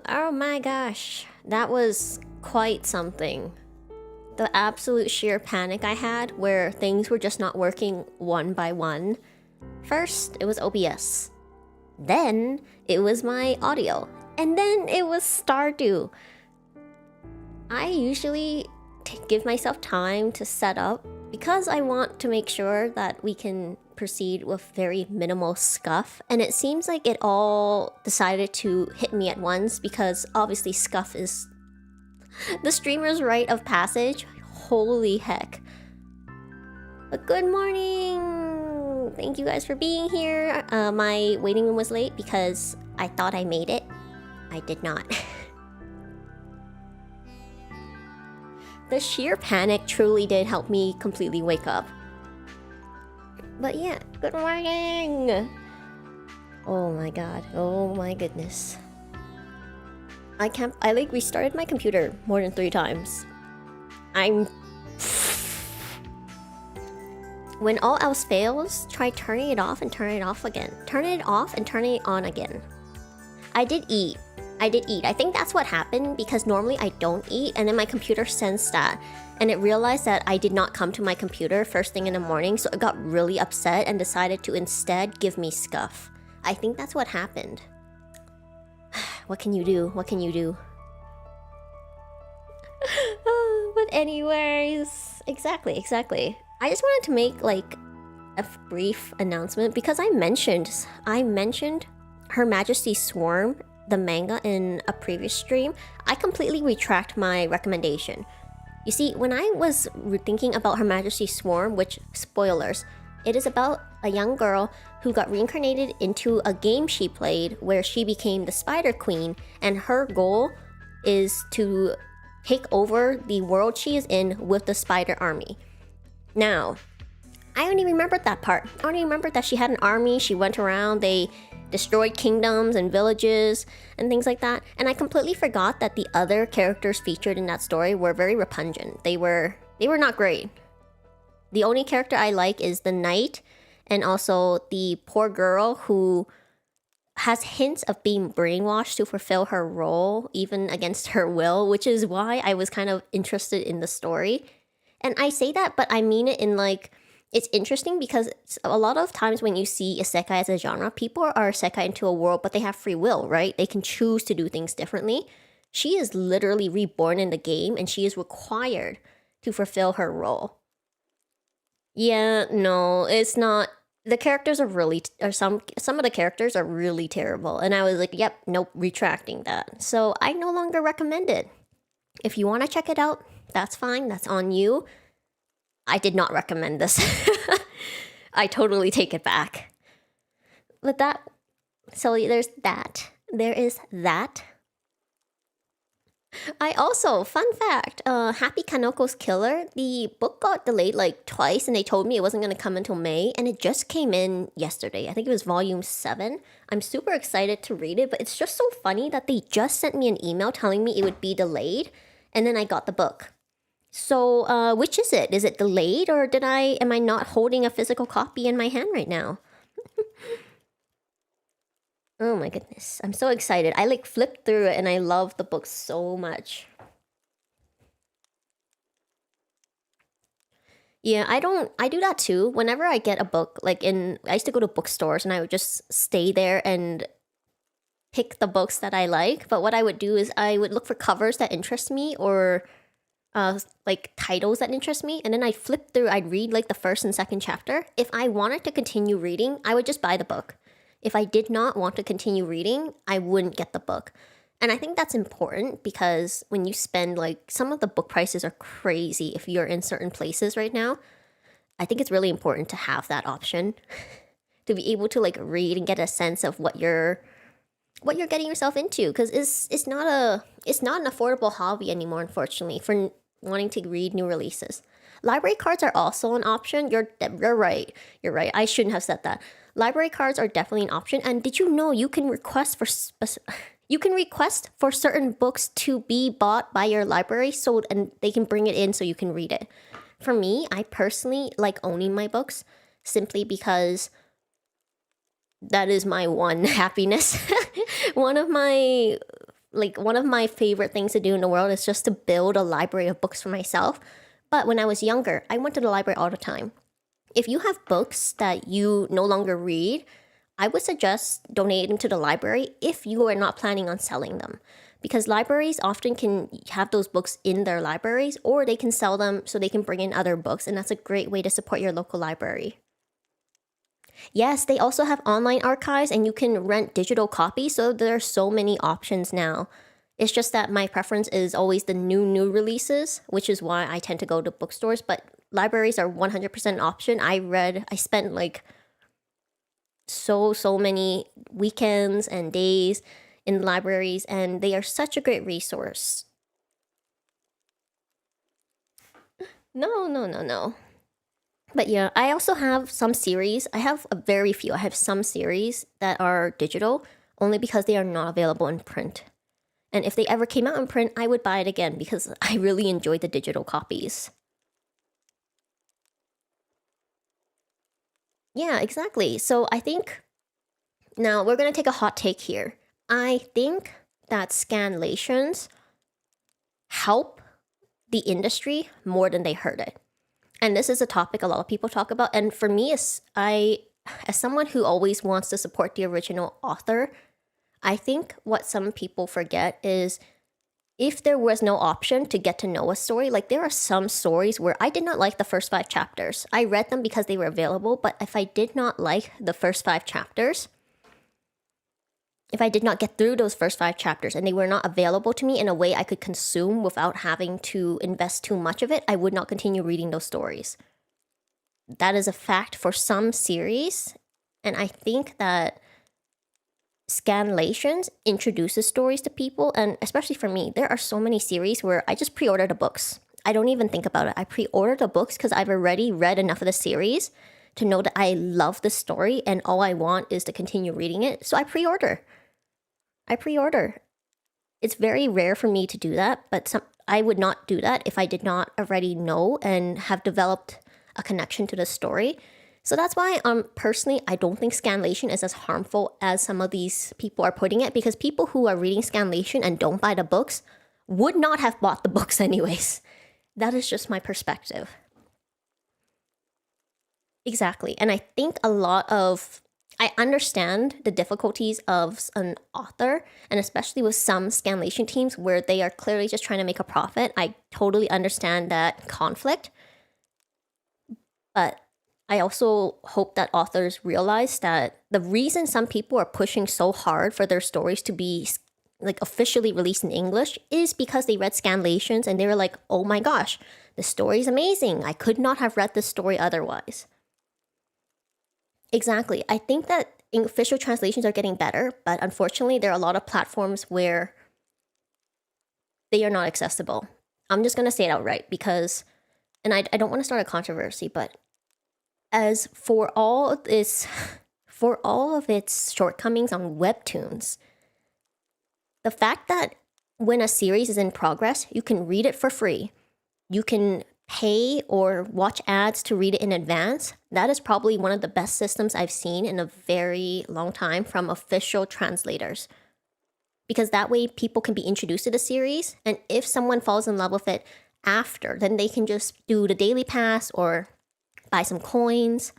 Oh my gosh, that was quite something. The absolute sheer panic I had where things were just not working one by one. First, it was OBS. Then, it was my audio. And then it was Stardew. I usually give myself time to set up because I want to make sure that we can proceed with very minimal scuff, and it seems like it all decided to hit me at once because obviously scuff is the streamer's rite of passage. Holy heck. But good morning! Thank you guys for being here. My waiting room was late because I thought I made it. I did not. The sheer panic truly did help me completely wake up. But yeah, good morning! Oh my god, oh my goodness. I restarted my computer more than 3 times. When all else fails, try turning it off and turning it off again. Turn it off and turning it on again. I did eat. I think that's what happened because normally I don't eat, and then my computer sensed that and it realized that I did not come to my computer first thing in the morning, so it got really upset and decided to instead give me scuff. I think that's what happened. What can you do? What can you do? But anyways, exactly. I just wanted to make like a brief announcement because I mentioned Her Majesty's Swarm, the manga, in a previous stream. I completely retract my recommendation. You see, when I was thinking about Her Majesty's Swarm, which, spoilers, it is about a young girl who got reincarnated into a game she played where she became the Spider Queen, and her goal is to take over the world she is in with the Spider Army. Now, I only remembered that part. I only remembered that she had an army, she went around, they destroyed kingdoms and villages and things like that, and I completely forgot that the other characters featured in that story were very repugnant. They were not great. The only character I like is the knight, and also the poor girl who has hints of being brainwashed to fulfill her role even against her will, which is why I was kind of interested in the story. And I say that, but I mean it in like, it's interesting because a lot of times when you see isekai as a genre, people are isekai into a world, but they have free will, right? They can choose to do things differently. She is literally reborn in the game, and she is required to fulfill her role. Yeah, no, it's not. The characters are really, or some of the characters are really terrible. And I was like, yep, nope, retracting that. So I no longer recommend it. If you want to check it out, that's fine. That's on you. I did not recommend this. I totally take it back. But so there's that. There is that. I also, fun fact, Happy Kanoko's Killer, the book got delayed like twice, and they told me it wasn't going to come until May, and it just came in yesterday. I think it was volume 7. I'm super excited to read it, but it's just so funny that they just sent me an email telling me it would be delayed, and then I got the book. So, which is it? Is it delayed, or am I not holding a physical copy in my hand right now? Oh my goodness. I'm so excited. I like flipped through it and I love the book so much. Yeah, I do that too. Whenever I get a book, I used to go to bookstores and I would just stay there and pick the books that I like. But what I would do is I would look for covers that interest me, or titles that interest me, and then I'd flip through, I'd read like the first and second chapter. If I wanted to continue reading, I would just buy the book. If I did not want to continue reading, I wouldn't get the book. And I think that's important because when you spend, some of the book prices are crazy if you're in certain places right now. I think it's really important to have that option to be able to read and get a sense of what you're getting yourself into, because it's not an affordable hobby anymore, unfortunately, for wanting to read new releases. Library cards are also an option. You're right. I shouldn't have said that. Library cards are definitely an option. And did you know you can request for certain books to be bought by your library, and they can bring it in so you can read it. For me, I personally like owning my books simply because that is my one happiness. One of my Like, one of my favorite things to do in the world is just to build a library of books for myself. But when I was younger, I went to the library all the time. If you have books that you no longer read, I would suggest donating to the library if you are not planning on selling them. Because libraries often can have those books in their libraries, or they can sell them so they can bring in other books, and that's a great way to support your local library. Yes, they also have online archives, and you can rent digital copies, so there are so many options now. It's just that my preference is always the new releases, which is why I tend to go to bookstores, but libraries are 100% an option. I spent like so many weekends and days in libraries, and they are such a great resource. No. But yeah, I also have some series. I have a very few. I have some series that are digital only because they are not available in print. And if they ever came out in print, I would buy it again because I really enjoy the digital copies. Yeah, exactly. So I think now we're going to take a hot take here. I think that scanlations help the industry more than they hurt it. And this is a topic a lot of people talk about. And for me, as someone who always wants to support the original author, I think what some people forget is if there was no option to get to know a story, like there are some stories where I did not like the first 5 chapters. I read them because they were available, but if I did not like the first 5 chapters, if I did not get through those first 5 chapters and they were not available to me in a way I could consume without having to invest too much of it, I would not continue reading those stories. That is a fact for some series, and I think that scanlations introduces stories to people, and especially for me, there are so many series where I just pre-order the books. I don't even think about it. I pre-order the books because I've already read enough of the series to know that I love the story and all I want is to continue reading it. So I pre-order. It's very rare for me to do that, but I would not do that if I did not already know and have developed a connection to the story. So that's why personally, I don't think scanlation is as harmful as some of these people are putting it, because people who are reading scanlation and don't buy the books would not have bought the books anyways. That is just my perspective. Exactly. And I think I understand the difficulties of an author, and especially with some scanlation teams where they are clearly just trying to make a profit. I totally understand that conflict. But I also hope that authors realize that the reason some people are pushing so hard for their stories to be like officially released in English is because they read scanlations and they were like, oh my gosh, the story's amazing. I could not have read this story otherwise. Exactly. I think that official translations are getting better, but unfortunately, there are a lot of platforms where they are not accessible. I'm just going to say it outright because, and I don't want to start a controversy, but as for all of its shortcomings on webtoons, the fact that when a series is in progress, you can read it for free. You can pay or watch ads to read it in advance. That is probably one of the best systems I've seen in a very long time from official translators. Because that way people can be introduced to the series, and if someone falls in love with it after, then they can just do the daily pass or buy some coins.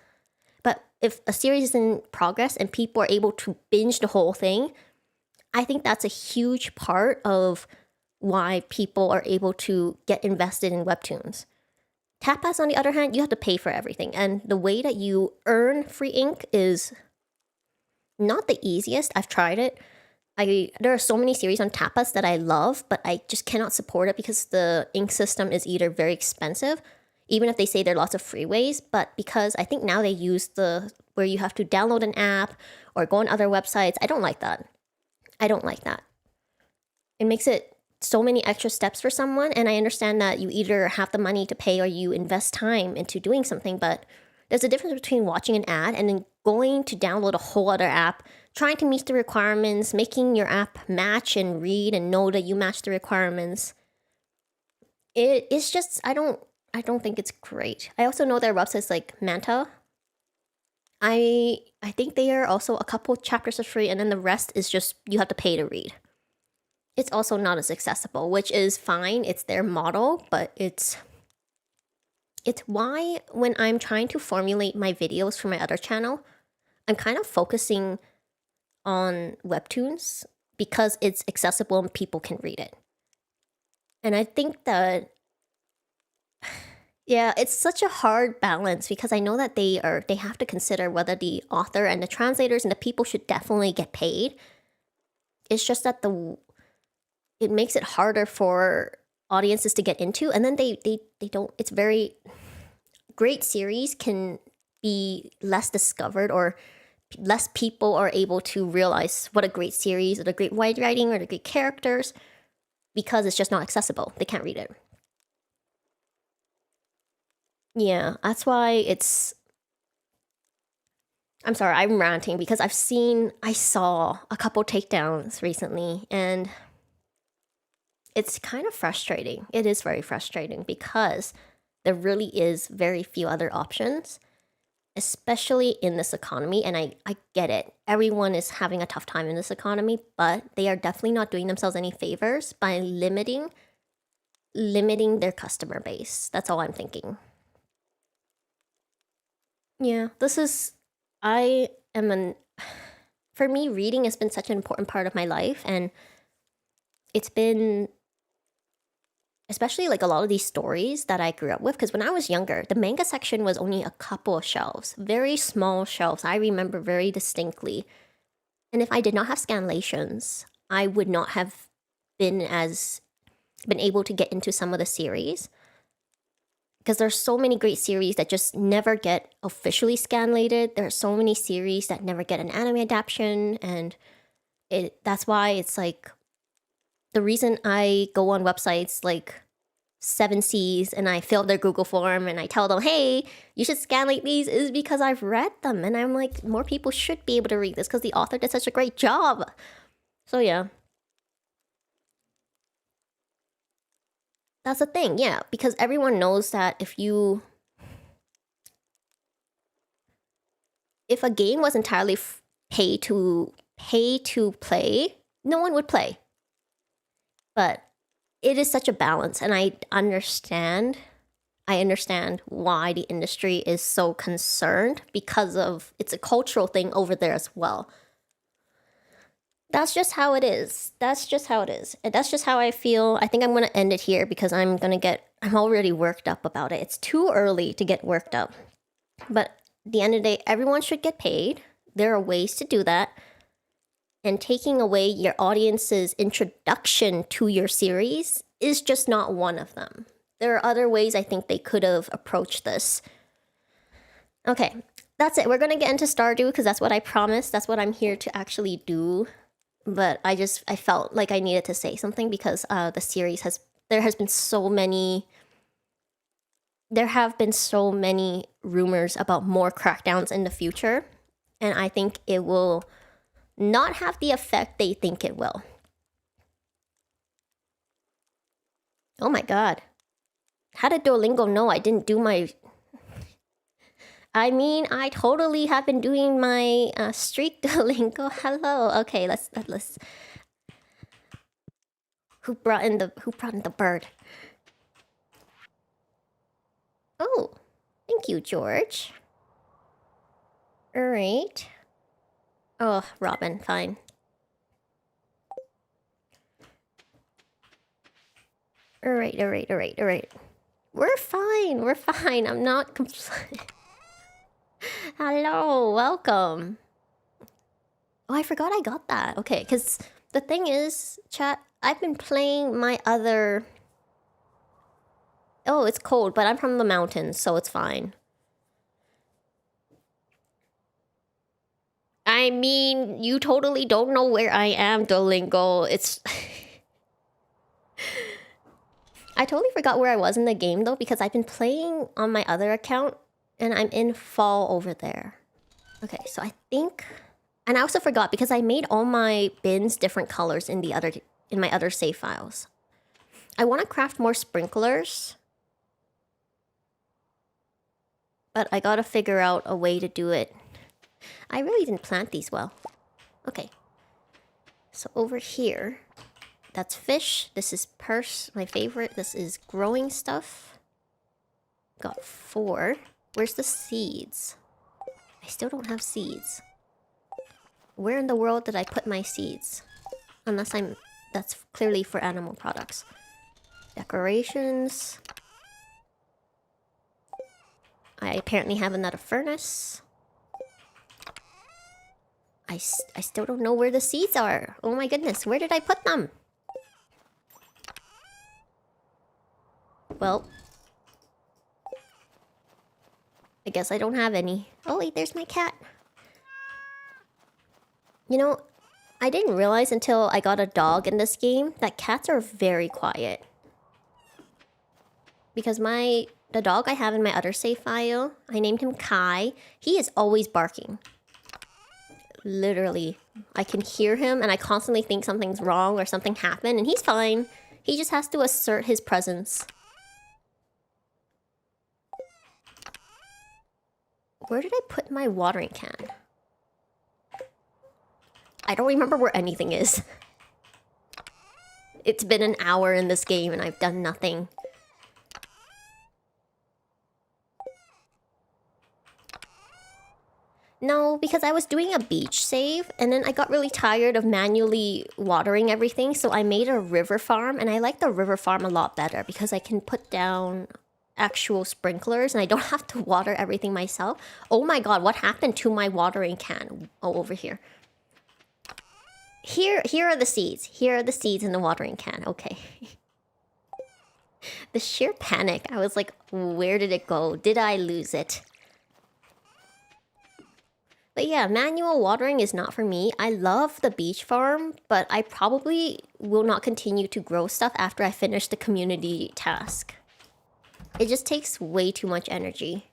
But if a series is in progress and people are able to binge the whole thing, I think that's a huge part of why people are able to get invested in webtoons. Tapas, on the other hand, you have to pay for everything. And the way that you earn free ink is not the easiest. I've tried it. There are so many series on Tapas that I love, but I just cannot support it because the ink system is either very expensive, even if they say there are lots of free ways, but because I think now they use where you have to download an app or go on other websites. I don't like that. It makes it so many extra steps for someone, and I understand that you either have the money to pay or you invest time into doing something, but there's a difference between watching an ad and then going to download a whole other app, trying to meet the requirements, making your app match and read and know that you match the requirements. It's just, I don't think it's great. I also know there are websites like Manta. I think they are also a couple chapters are free, and then the rest is just you have to pay to read. it's also not as accessible, which is fine. It's their model, but it's why when I'm trying to formulate my videos for my other channel, I'm kind of focusing on webtoons because it's accessible and people can read it. And I think that, yeah, it's such a hard balance because I know that they have to consider whether the author and the translators and the people should definitely get paid. It's just that it makes it harder for audiences to get into, and then they don't. It's very great series can be less discovered, or less people are able to realize what a great series or the great writing or the great characters, because it's just not accessible. They can't read it. Yeah, that's why it's... I'm sorry, I'm ranting because I saw a couple takedowns recently, and it's kind of frustrating. It is very frustrating because there really is very few other options, especially in this economy. And I get it. Everyone is having a tough time in this economy, but they are definitely not doing themselves any favors by limiting their customer base. That's all I'm thinking. Yeah, for me, reading has been such an important part of my life, and it's been especially like a lot of these stories that I grew up with, because when I was younger, the manga section was only a couple of shelves, very small shelves. I remember very distinctly. And if I did not have scanlations, I would not have been able to get into some of the series, because there's so many great series that just never get officially scanlated. There are so many series that never get an anime adaptation, and that's why it's like the reason I go on websites like 7Cs and I fill their Google form and I tell them, hey, you should scanlate these, is because I've read them. And I'm like, more people should be able to read this because the author did such a great job. So yeah. That's the thing, yeah. Because everyone knows that if a game was entirely pay to play, no one would play. But it is such a balance, and I understand why the industry is so concerned, because of it's a cultural thing over there as well. That's just how it is. And that's just how I feel. I think I'm going to end it here because I'm already worked up about it. It's too early to get worked up. But at the end of the day, everyone should get paid. There are ways to do that. And taking away your audience's introduction to your series is just not one of them. There are other ways I think they could have approached this. Okay, that's it. We're going to get into Stardew because that's what I promised. That's what I'm here to actually do. But I felt like I needed to say something because the series there have been so many rumors about more crackdowns in the future. And I think it will not have the effect they think it will. Oh my god. How did Duolingo know I didn't do my... I mean, I totally have been doing my streak Duolingo. Hello. Okay, let's... Who brought in the bird? Oh, thank you, George. Alright. Oh, Robin, fine. Alright. We're fine. I'm not complaining. Hello, welcome. Oh, I forgot I got that. Okay, because the thing is, chat, I've been playing my other... Oh, it's cold, but I'm from the mountains, so it's fine. I mean, you totally don't know where I am, Duolingo. It's... I totally forgot where I was in the game, though, because I've been playing on my other account, and I'm in fall over there. Okay, so I think... And I also forgot, because I made all my bins different colors in my other save files. I want to craft more sprinklers. But I gotta figure out a way to do it. I really didn't plant these well. Okay. So over here, that's fish. This is purse, my favorite. This is growing stuff. Got 4. Where's the seeds? I still don't have seeds. Where in the world did I put my seeds? Unless that's clearly for animal products. Decorations. I apparently have another furnace. I still don't know where the seeds are. Oh my goodness, where did I put them? Well, I guess I don't have any. Oh wait, there's my cat. You know, I didn't realize until I got a dog in this game that cats are very quiet. Because the dog I have in my other save file, I named him Kai. He is always barking. Literally. I can hear him and I constantly think something's wrong or something happened, and he's fine. He just has to assert his presence. Where did I put my watering can? I don't remember where anything is. It's been an hour in this game and I've done nothing. No, because I was doing a beach save and then I got really tired of manually watering everything, so I made a river farm, and I like the river farm a lot better because I can put down actual sprinklers and I don't have to water everything myself. Oh my god, what happened to my watering can? Oh, over here. Here are the seeds. Here are the seeds in the watering can. Okay. The sheer panic. I was like, where did it go? Did I lose it? But yeah, manual watering is not for me. I love the beach farm, but I probably will not continue to grow stuff after I finish the community task. It just takes way too much energy.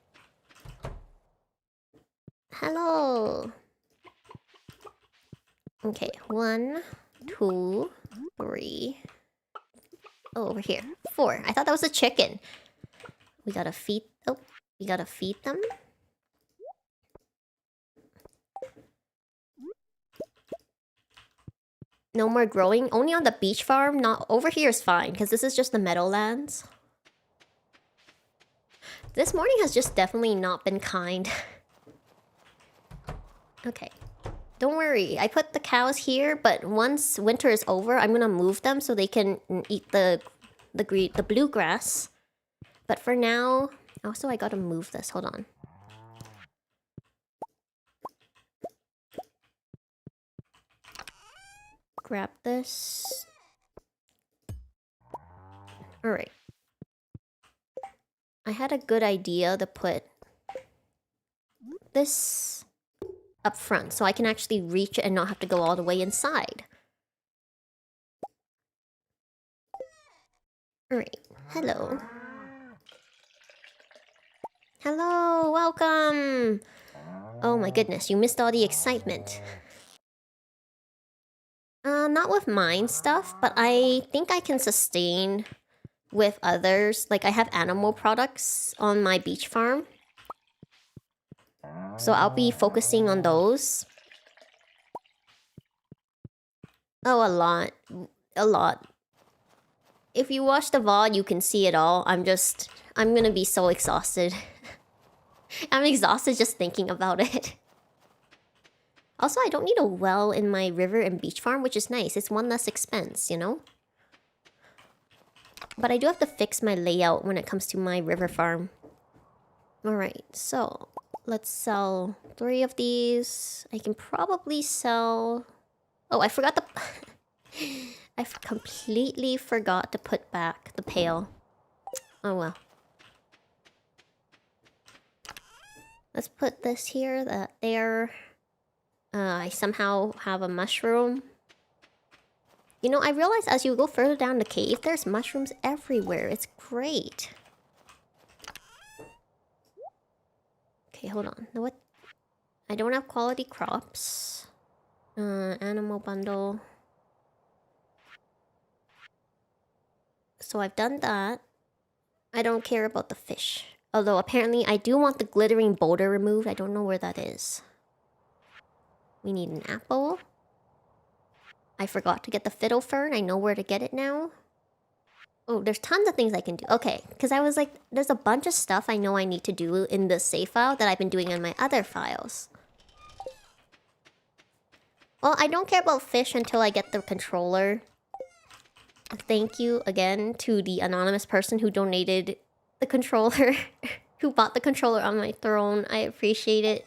Hello. Okay, 1, 2, 3. Oh, over here. 4. I thought that was a chicken. We gotta feed... Oh, we gotta feed them. No more growing. Only on the beach farm. Not over here is fine, because this is just the meadowlands. This morning has just definitely not been kind. Okay. Don't worry. I put the cows here, but once winter is over, I'm gonna move them so they can eat the bluegrass. But for now... Also, I gotta move this. Hold on. Grab this. Alright. I had a good idea to put this up front so I can actually reach it and not have to go all the way inside. Alright. Hello. Hello, welcome! Oh my goodness, you missed all the excitement. Not with mine stuff, but I think I can sustain with others. Like, I have animal products on my beach farm. So I'll be focusing on those. Oh, a lot. A lot. If you watch the VOD, you can see it all. I'm gonna be so exhausted. I'm exhausted just thinking about it. Also, I don't need a well in my river and beach farm, which is nice. It's one less expense, you know? But I do have to fix my layout when it comes to my river farm. Alright, so let's sell 3 of these. I can probably sell... Oh, I forgot the... I completely forgot to put back the pail. Oh well. Let's put this here, that there. I somehow have a mushroom. You know, I realize as you go further down the cave, there's mushrooms everywhere. It's great. Okay, hold on. No, what? I don't have quality crops. Animal bundle. So I've done that. I don't care about the fish. Although apparently I do want the glittering boulder removed. I don't know where that is. We need an apple. I forgot to get the fiddle fern. I know where to get it now. Oh, there's tons of things I can do. Okay, because I was like, there's a bunch of stuff I know I need to do in this save file that I've been doing in my other files. Well, I don't care about fish until I get the controller. Thank you again to the anonymous person who donated the controller, who bought the controller on my throne. I appreciate it.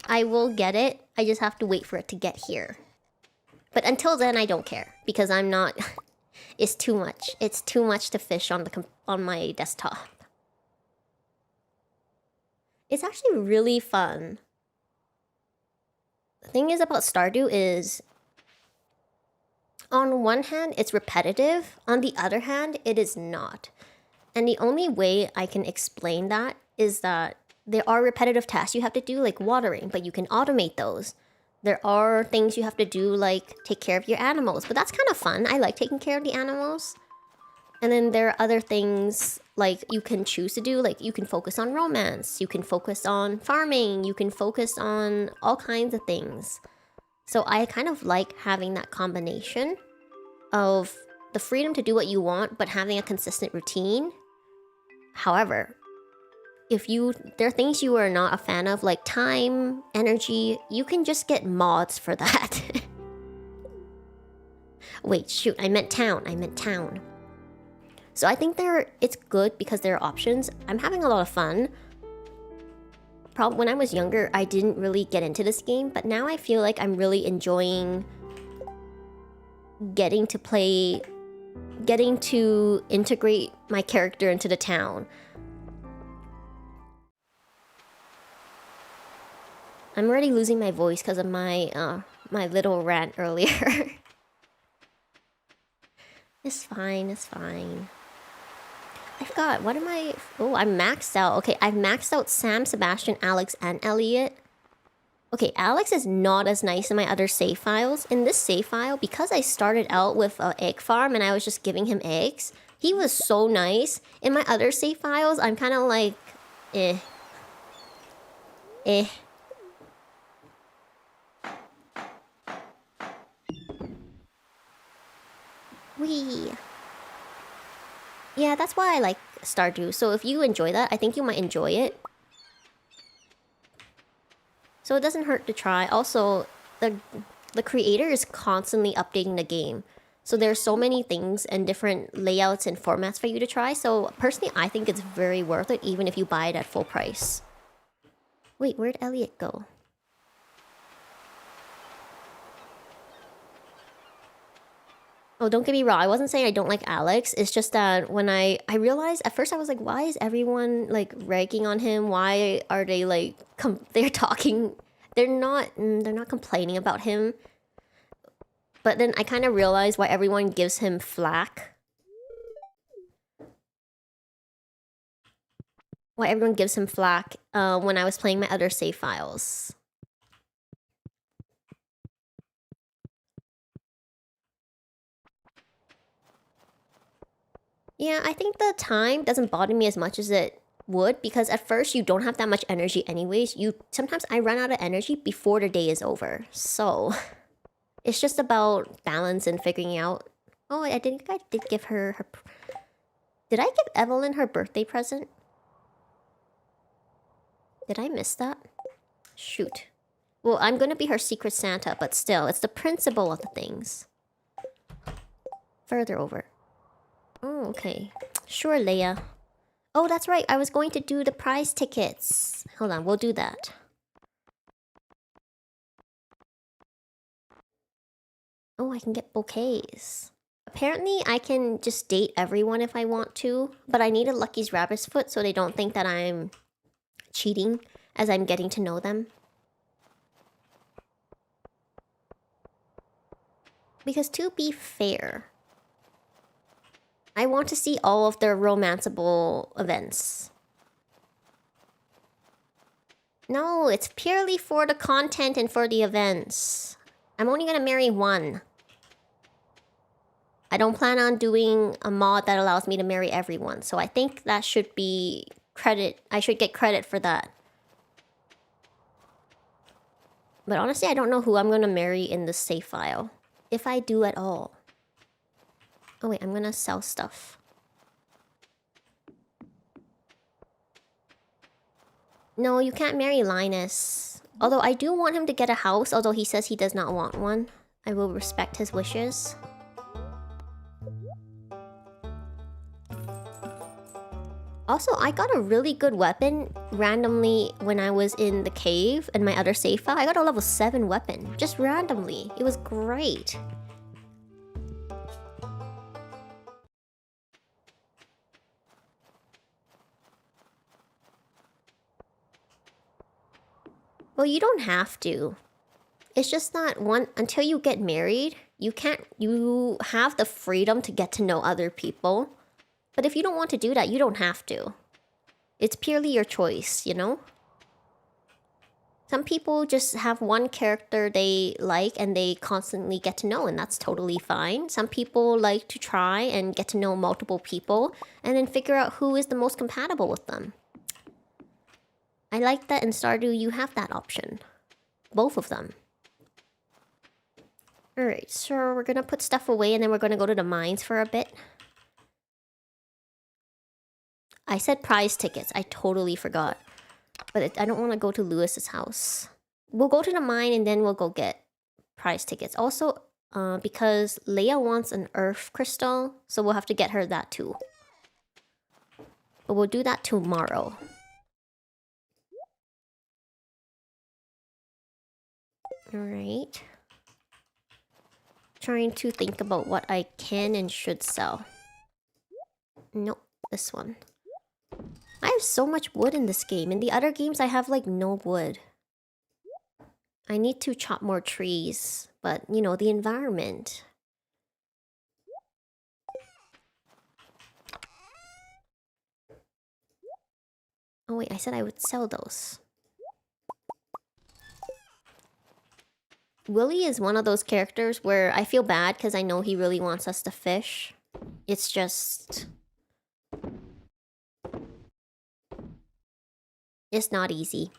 I will get it. I just have to wait for it to get here. But until then, I don't care because I'm not. It's too much. It's too much to fish on my desktop. It's actually really fun. The thing is about Stardew is, on one hand, it's repetitive. On the other hand, it is not. And the only way I can explain that is that there are repetitive tasks you have to do, like watering, but you can automate those. There are things you have to do, like take care of your animals, but that's kind of fun. I like taking care of the animals. And then there are other things like you can choose to do, like you can focus on romance, you can focus on farming, you can focus on all kinds of things. So I kind of like having that combination of the freedom to do what you want, but having a consistent routine. However, there are things you are not a fan of, like time, energy, you can just get mods for that. Wait, shoot, I meant town. So I think it's good because there are options. I'm having a lot of fun. When I was younger, I didn't really get into this game, but now I feel like I'm really enjoying getting to integrate my character into the town. I'm already losing my voice because of my little rant earlier. It's fine, it's fine. I forgot, what am I... Oh, I'm maxed out. Okay, I've maxed out Sam, Sebastian, Alex, and Elliot. Okay, Alex is not as nice in my other save files. In this save file, because I started out with an egg farm and I was just giving him eggs, he was so nice. In my other save files, I'm kind of like... Wee. Yeah, that's why I like Stardew. So if you enjoy that, I think you might enjoy it. So it doesn't hurt to try. Also, the creator is constantly updating the game. So there's so many things and different layouts and formats for you to try. So personally, I think it's very worth it even if you buy it at full price. Wait, where'd Elliot go? Oh, don't get me wrong. I wasn't saying I don't like Alex. It's just that when I realized, at first I was like, why is everyone like ragging on him? Why are they like, they're talking, they're not complaining about him. But then I kind of realized why everyone gives him flack. Why everyone gives him flack when I was playing my other save files. Yeah, I think the time doesn't bother me as much as it would because at first you don't have that much energy anyways. Sometimes I run out of energy before the day is over. So it's just about balance and figuring out. Oh, I think I did give her Did I give Evelyn her birthday present? Did I miss that? Shoot. Well, I'm gonna be her secret Santa, but still, it's the principle of the things. Further over. Oh, okay. Sure, Leia. Oh, that's right. I was going to do the prize tickets. Hold on, we'll do that. Oh, I can get bouquets. Apparently, I can just date everyone if I want to, but I need a Lucky's Rabbit's Foot so they don't think that I'm cheating as I'm getting to know them. Because to be fair, I want to see all of their romanceable events. No, it's purely for the content and for the events. I'm only gonna marry one. I don't plan on doing a mod that allows me to marry everyone, so I think that should be credit. I should get credit for that. But honestly, I don't know who I'm gonna marry in this save file. If I do at all. Oh wait, I'm gonna sell stuff. No, you can't marry Linus. Although I do want him to get a house, although he says he does not want one. I will respect his wishes. Also, I got a really good weapon randomly when I was in the cave in my other save file. I got a level 7 weapon, just randomly. It was great. Well, you don't have to. It's just that until you get married, you have the freedom to get to know other people. But if you don't want to do that, you don't have to. It's purely your choice, you know? Some people just have one character they like and they constantly get to know, and that's totally fine. Some people like to try and get to know multiple people and then figure out who is the most compatible with them. I like that in Stardew you have that option. Both of them. Alright, so we're gonna put stuff away and then we're gonna go to the mines for a bit. I said prize tickets. I totally forgot. But I don't want to go to Lewis's house. We'll go to the mine and then we'll go get prize tickets. Also, because Leia wants an earth crystal, so we'll have to get her that too. But we'll do that tomorrow. Alright. Trying to think about what I can and should sell. Nope, this one. I have so much wood in this game. In the other games, I have like no wood. I need to chop more trees, but you know, the environment. Oh wait, I said I would sell those. Willy is one of those characters where I feel bad because I know he really wants us to fish. It's just... it's not easy.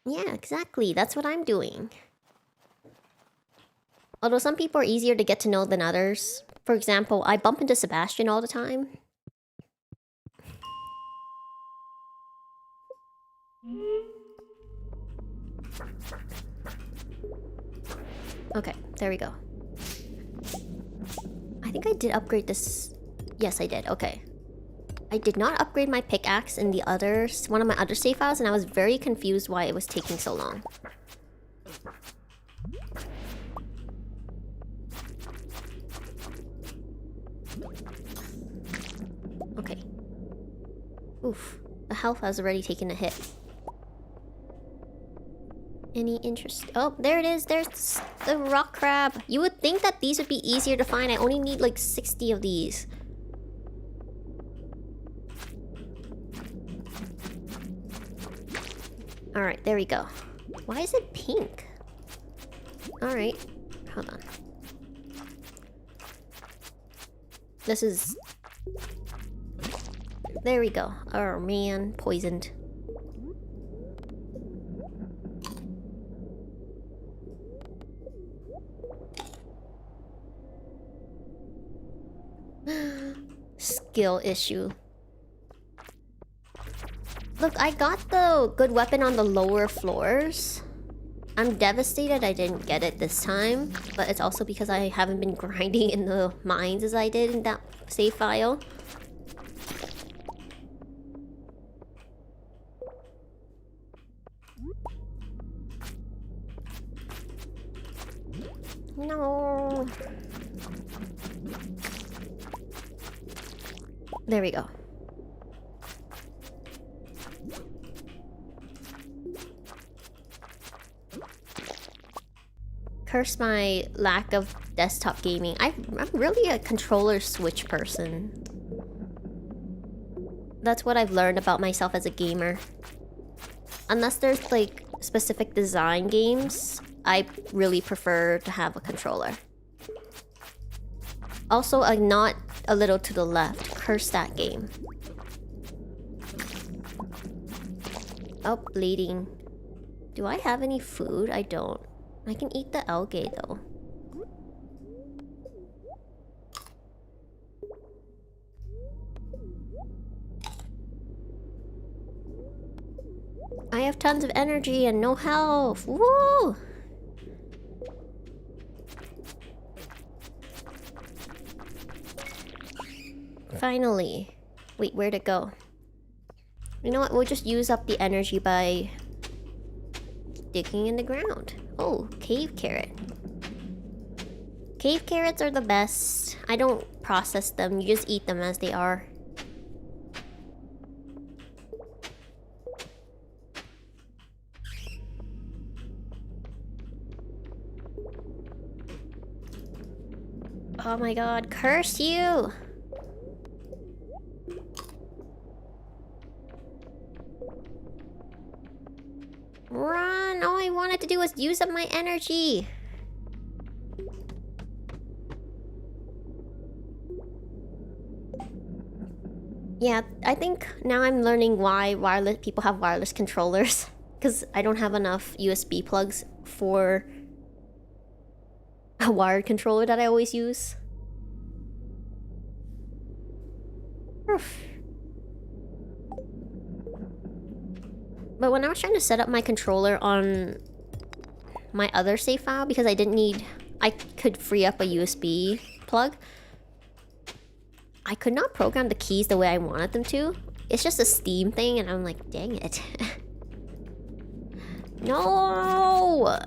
Yeah, exactly. That's what I'm doing. Although some people are easier to get to know than others. For example, I bump into Sebastian all the time. Okay, there we go. I think I did upgrade this. Yes, I did. Okay. I did not upgrade my pickaxe in the one of my other save files, and I was very confused why it was taking so long. Okay. Oof. The health has already taken a hit. Any interest? Oh, there it is. There's the rock crab. You would think that these would be easier to find. I only need like 60 of these. Alright, there we go. Why is it pink? Alright, hold on. This is... there we go. Oh man, poisoned. Skill issue. Look, I got the good weapon on the lower floors. I'm devastated I didn't get it this time, but it's also because I haven't been grinding in the mines as I did in that save file. No. There we go. Curse my lack of desktop gaming. I'm really a controller switch person. That's what I've learned about myself as a gamer. Unless there's like specific design games, I really prefer to have a controller. Also, not a little to the left. Curse that game. Oh, bleeding. Do I have any food? I don't. I can eat the algae though. I have tons of energy and no health. Woo! Finally. Wait, where'd it go? You know what? We'll just use up the energy by digging in the ground. Oh, cave carrot. Cave carrots are the best. I don't process them. You just eat them as they are. Oh my god, curse you! Run! All I wanted to do was use up my energy! Yeah, I think now I'm learning why people have wireless controllers. Because I don't have enough USB plugs for a wired controller that I always use. Oof. But when I was trying to set up my controller on my other save file, because I could free up a USB plug, I could not program the keys the way I wanted them to. It's just a Steam thing, and I'm like, dang it. No!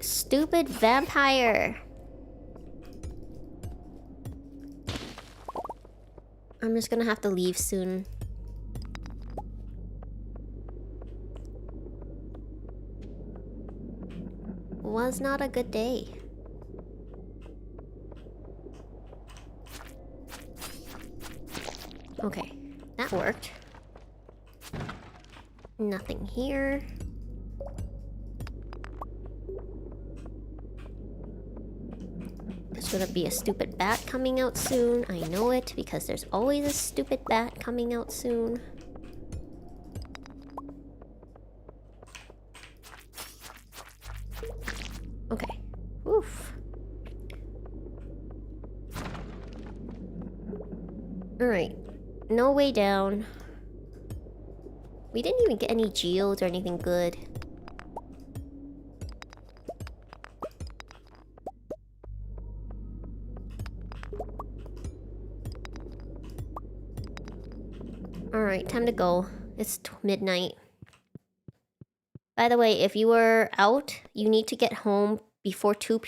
Stupid vampire. I'm just gonna have to leave soon. Was not a good day. Okay, that worked. Nothing here. There's gonna be a stupid bat coming out soon. I know it, because there's always a stupid bat coming out soon. Okay. Oof. Alright. No way down. We didn't even get any geodes or anything good. Alright, time to go. It's midnight. By the way, if you were out, you need to get home before 2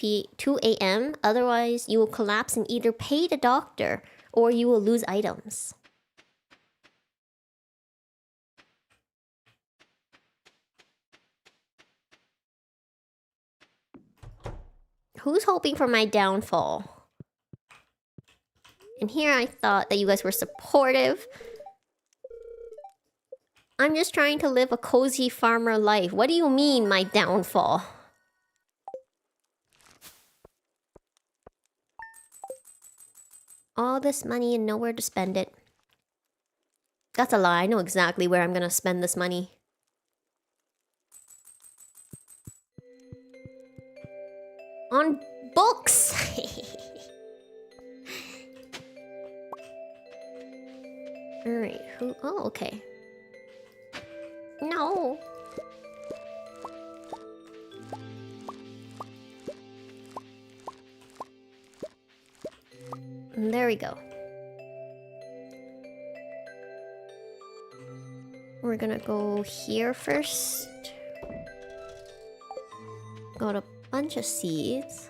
a.m. Otherwise, you will collapse and either pay the doctor or you will lose items. Who's hoping for my downfall? And here I thought that you guys were supportive. I'm just trying to live a cozy farmer life. What do you mean, my downfall? All this money and nowhere to spend it. That's a lie. I know exactly where I'm gonna spend this money. On books! Alright, who? Oh, okay. No! There we go. We're gonna go here first. Got a bunch of seeds.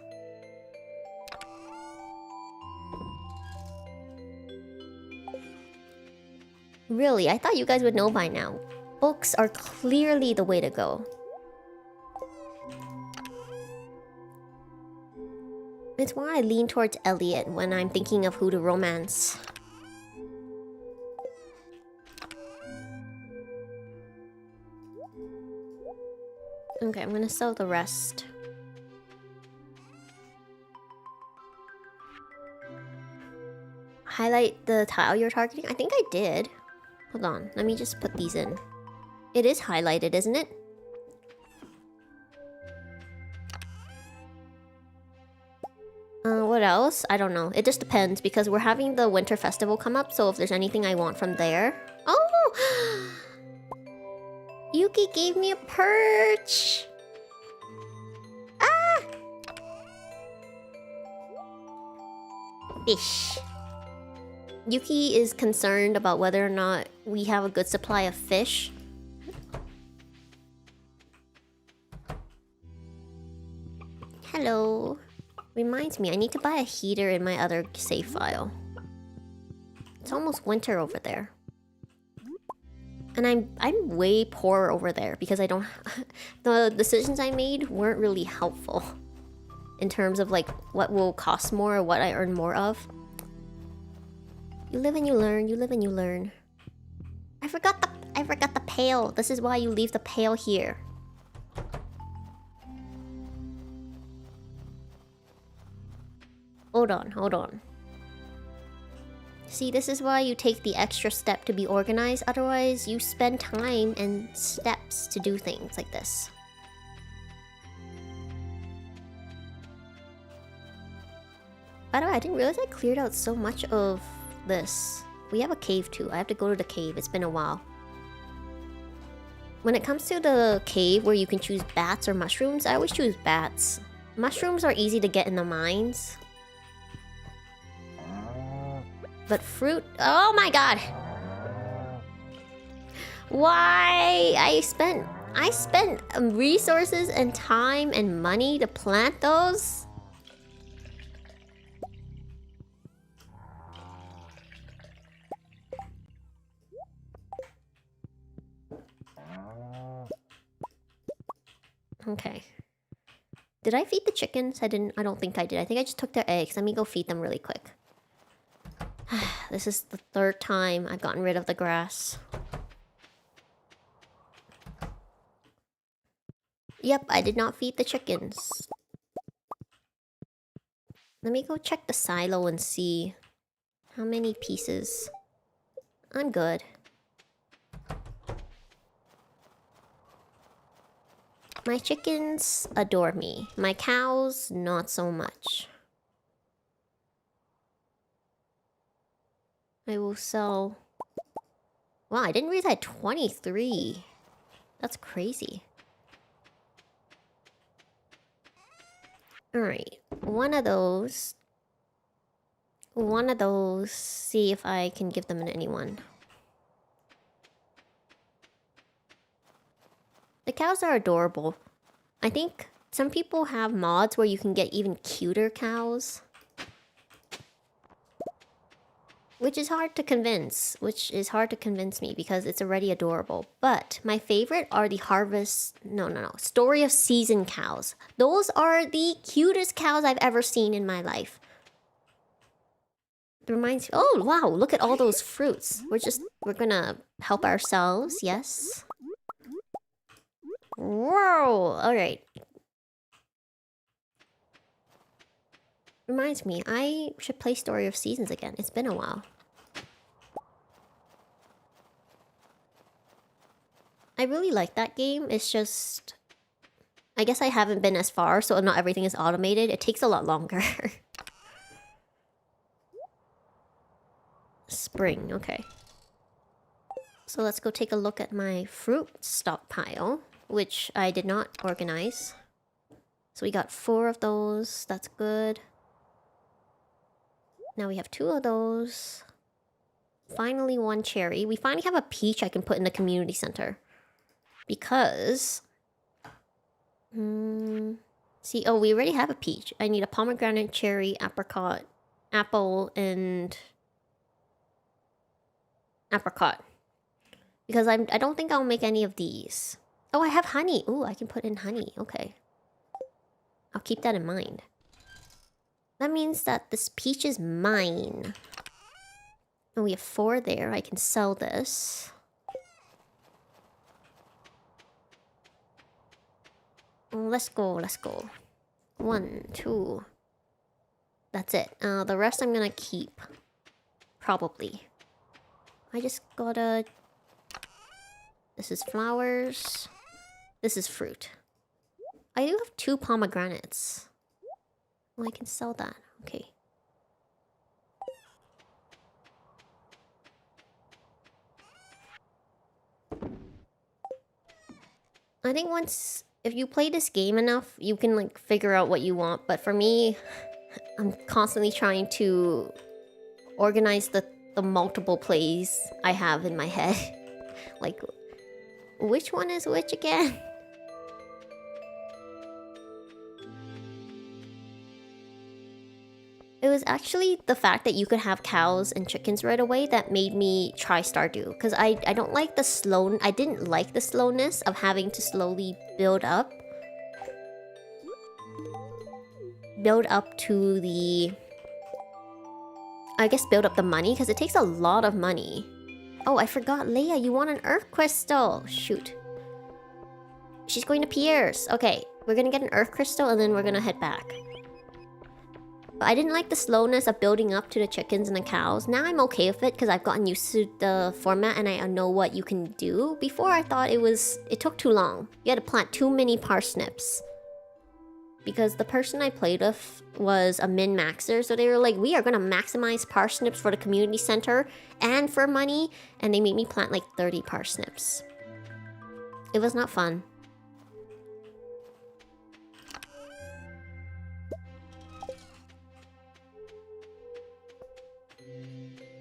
Really, I thought you guys would know by now. Books are clearly the way to go. It's why I lean towards Elliot when I'm thinking of who to romance. Okay, I'm gonna sell the rest. Highlight the tile you're targeting? I think I did. Hold on, let me just put these in. It is highlighted, isn't it? What else? I don't know. It just depends because we're having the winter festival come up, so if there's anything I want from there... Oh! Yuki gave me a perch! Ah! Fish. Yuki is concerned about whether or not we have a good supply of fish. Hello. Reminds me, I need to buy a heater in my other save file. It's almost winter over there. And I'm way poorer over there because I don't... the decisions I made weren't really helpful. In terms of like what will cost more or what I earn more of. You live and you learn, you live and you learn. I forgot the pail. This is why you leave the pail here. Hold on. See, this is why you take the extra step to be organized. Otherwise, you spend time and steps to do things like this. By the way, I didn't realize I cleared out so much of this. We have a cave too. I have to go to the cave. It's been a while. When it comes to the cave where you can choose bats or mushrooms, I always choose bats. Mushrooms are easy to get in the mines. But fruit... Oh my god! Why? I spent resources and time and money to plant those? Okay. Did I feed the chickens? I don't think I did. I think I just took their eggs. Let me go feed them really quick. This is the third time I've gotten rid of the grass. Yep, I did not feed the chickens. Let me go check the silo and see how many pieces. I'm good. My chickens adore me. My cows, not so much. I will sell... Wow, I didn't realize I had 23. That's crazy. Alright, one of those, see if I can give them to anyone. The cows are adorable. I think some people have mods where you can get even cuter cows. Which is hard to convince me because it's already adorable. But my favorite are the Story of Season cows. Those are the cutest cows I've ever seen in my life. It reminds me, oh wow, look at all those fruits. We're gonna help ourselves, yes. Whoa, alright. Reminds me, I should play Story of Seasons again. It's been a while. I really like that game. It's just... I guess I haven't been as far, so not everything is automated. It takes a lot longer. Spring, okay. So let's go take a look at my fruit stockpile, which I did not organize. So we got 4 of those. That's good. Now we have 2 of those. Finally 1 cherry. We finally have a peach I can put in the community center. Because... see, oh, we already have a peach. I need a pomegranate, cherry, apricot, apple, and... apricot. Because I don't think I'll make any of these. Oh, I have honey. Ooh, I can put in honey. Okay. I'll keep that in mind. That means that this peach is mine. And we have 4 there. I can sell this. Let's go. 1, 2. That's it. The rest I'm gonna keep. Probably. I just gotta... This is flowers. This is fruit. I do have 2 pomegranates. Well, I can sell that. Okay. I think once... If you play this game enough, you can like figure out what you want. But for me, I'm constantly trying to organize the multiple plays I have in my head. Like, which one is which again? It was actually the fact that you could have cows and chickens right away that made me try Stardew. Because I don't like the I didn't like the slowness of having to slowly build up. Build up to the... I guess build up the money, because it takes a lot of money. Oh, I forgot, Leia, you want an earth crystal. Shoot. She's going to Pierre's. Okay, we're gonna get an earth crystal and then we're gonna head back. But I didn't like the slowness of building up to the chickens and the cows. Now I'm okay with it because I've gotten used to the format and I know what you can do. Before I thought it took too long. You had to plant too many parsnips. Because the person I played with was a min-maxer, so they were like, we are gonna maximize parsnips for the community center and for money, and they made me plant like 30 parsnips. It was not fun.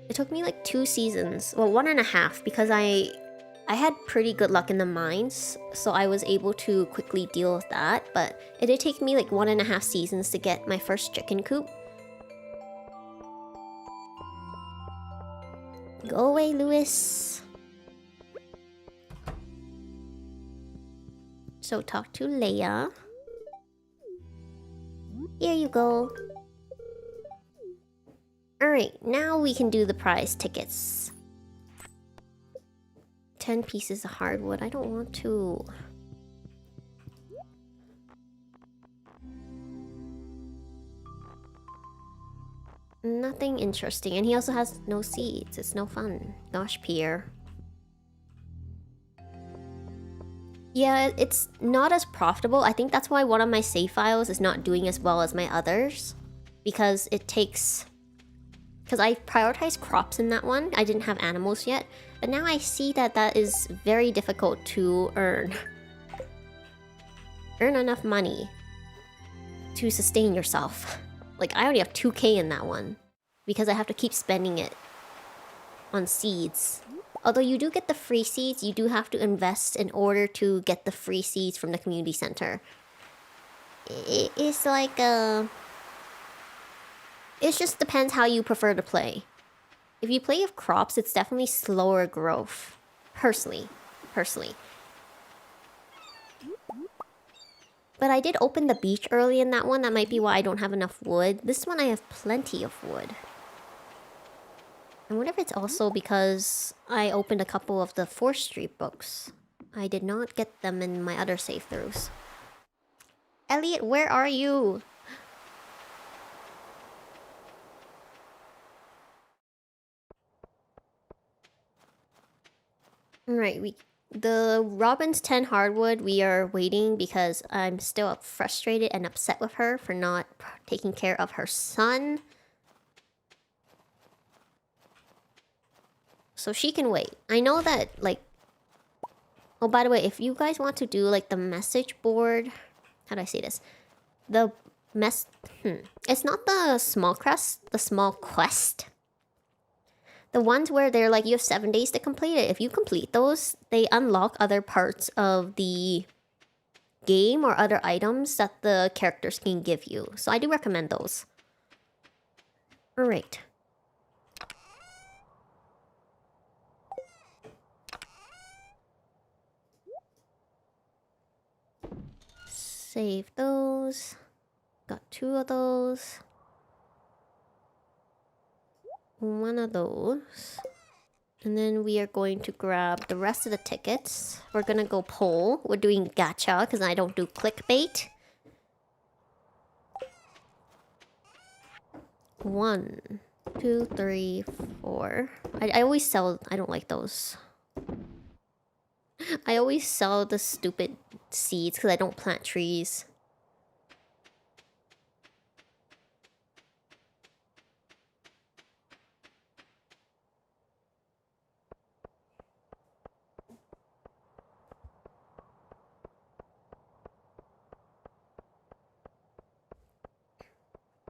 It took me like 2 seasons, well 1.5, because I had pretty good luck in the mines, so I was able to quickly deal with that, but it did take me like 1.5 seasons to get my first chicken coop. Go away, Lewis. So talk to Leia. Here you go. Alright, now we can do the prize tickets. 10 pieces of hardwood. I don't want to. Nothing interesting. And he also has no seeds. It's no fun. Gosh, Pierre. Yeah, it's not as profitable. I think that's why one of my save files is not doing as well as my others. Because it takes... Because I prioritized crops in that one. I didn't have animals yet. But now I see that that is very difficult to earn. Earn enough money to sustain yourself. Like, I already have 2k in that one. Because I have to keep spending it on seeds. Although you do get the free seeds, you do have to invest in order to get the free seeds from the community center. It's like a... It just depends how you prefer to play. If you play with crops, it's definitely slower growth. Personally. But I did open the beach early in that one. That might be why I don't have enough wood. This one I have plenty of wood. I wonder if it's also because I opened a couple of the forestry books. I did not get them in my other save-throughs. Elliot, where are you? Alright, the Robin's 10 hardwood, we are waiting because I'm still frustrated and upset with her for not taking care of her son. So she can wait. I know that, like... Oh, by the way, if you guys want to do, like, the message board... How do I say this? The It's not the small quest, the small quest. The ones where they're like, you have 7 days to complete it. If you complete those, they unlock other parts of the game or other items that the characters can give you. So I do recommend those. Alright. Save those. Got 2 of those. 1 of those. And then we are going to grab the rest of the tickets. We're gonna go poll. We're doing gacha because I don't do clickbait. 1. 2, 3, 4. I always sell... I don't like those. I always sell the stupid seeds because I don't plant trees.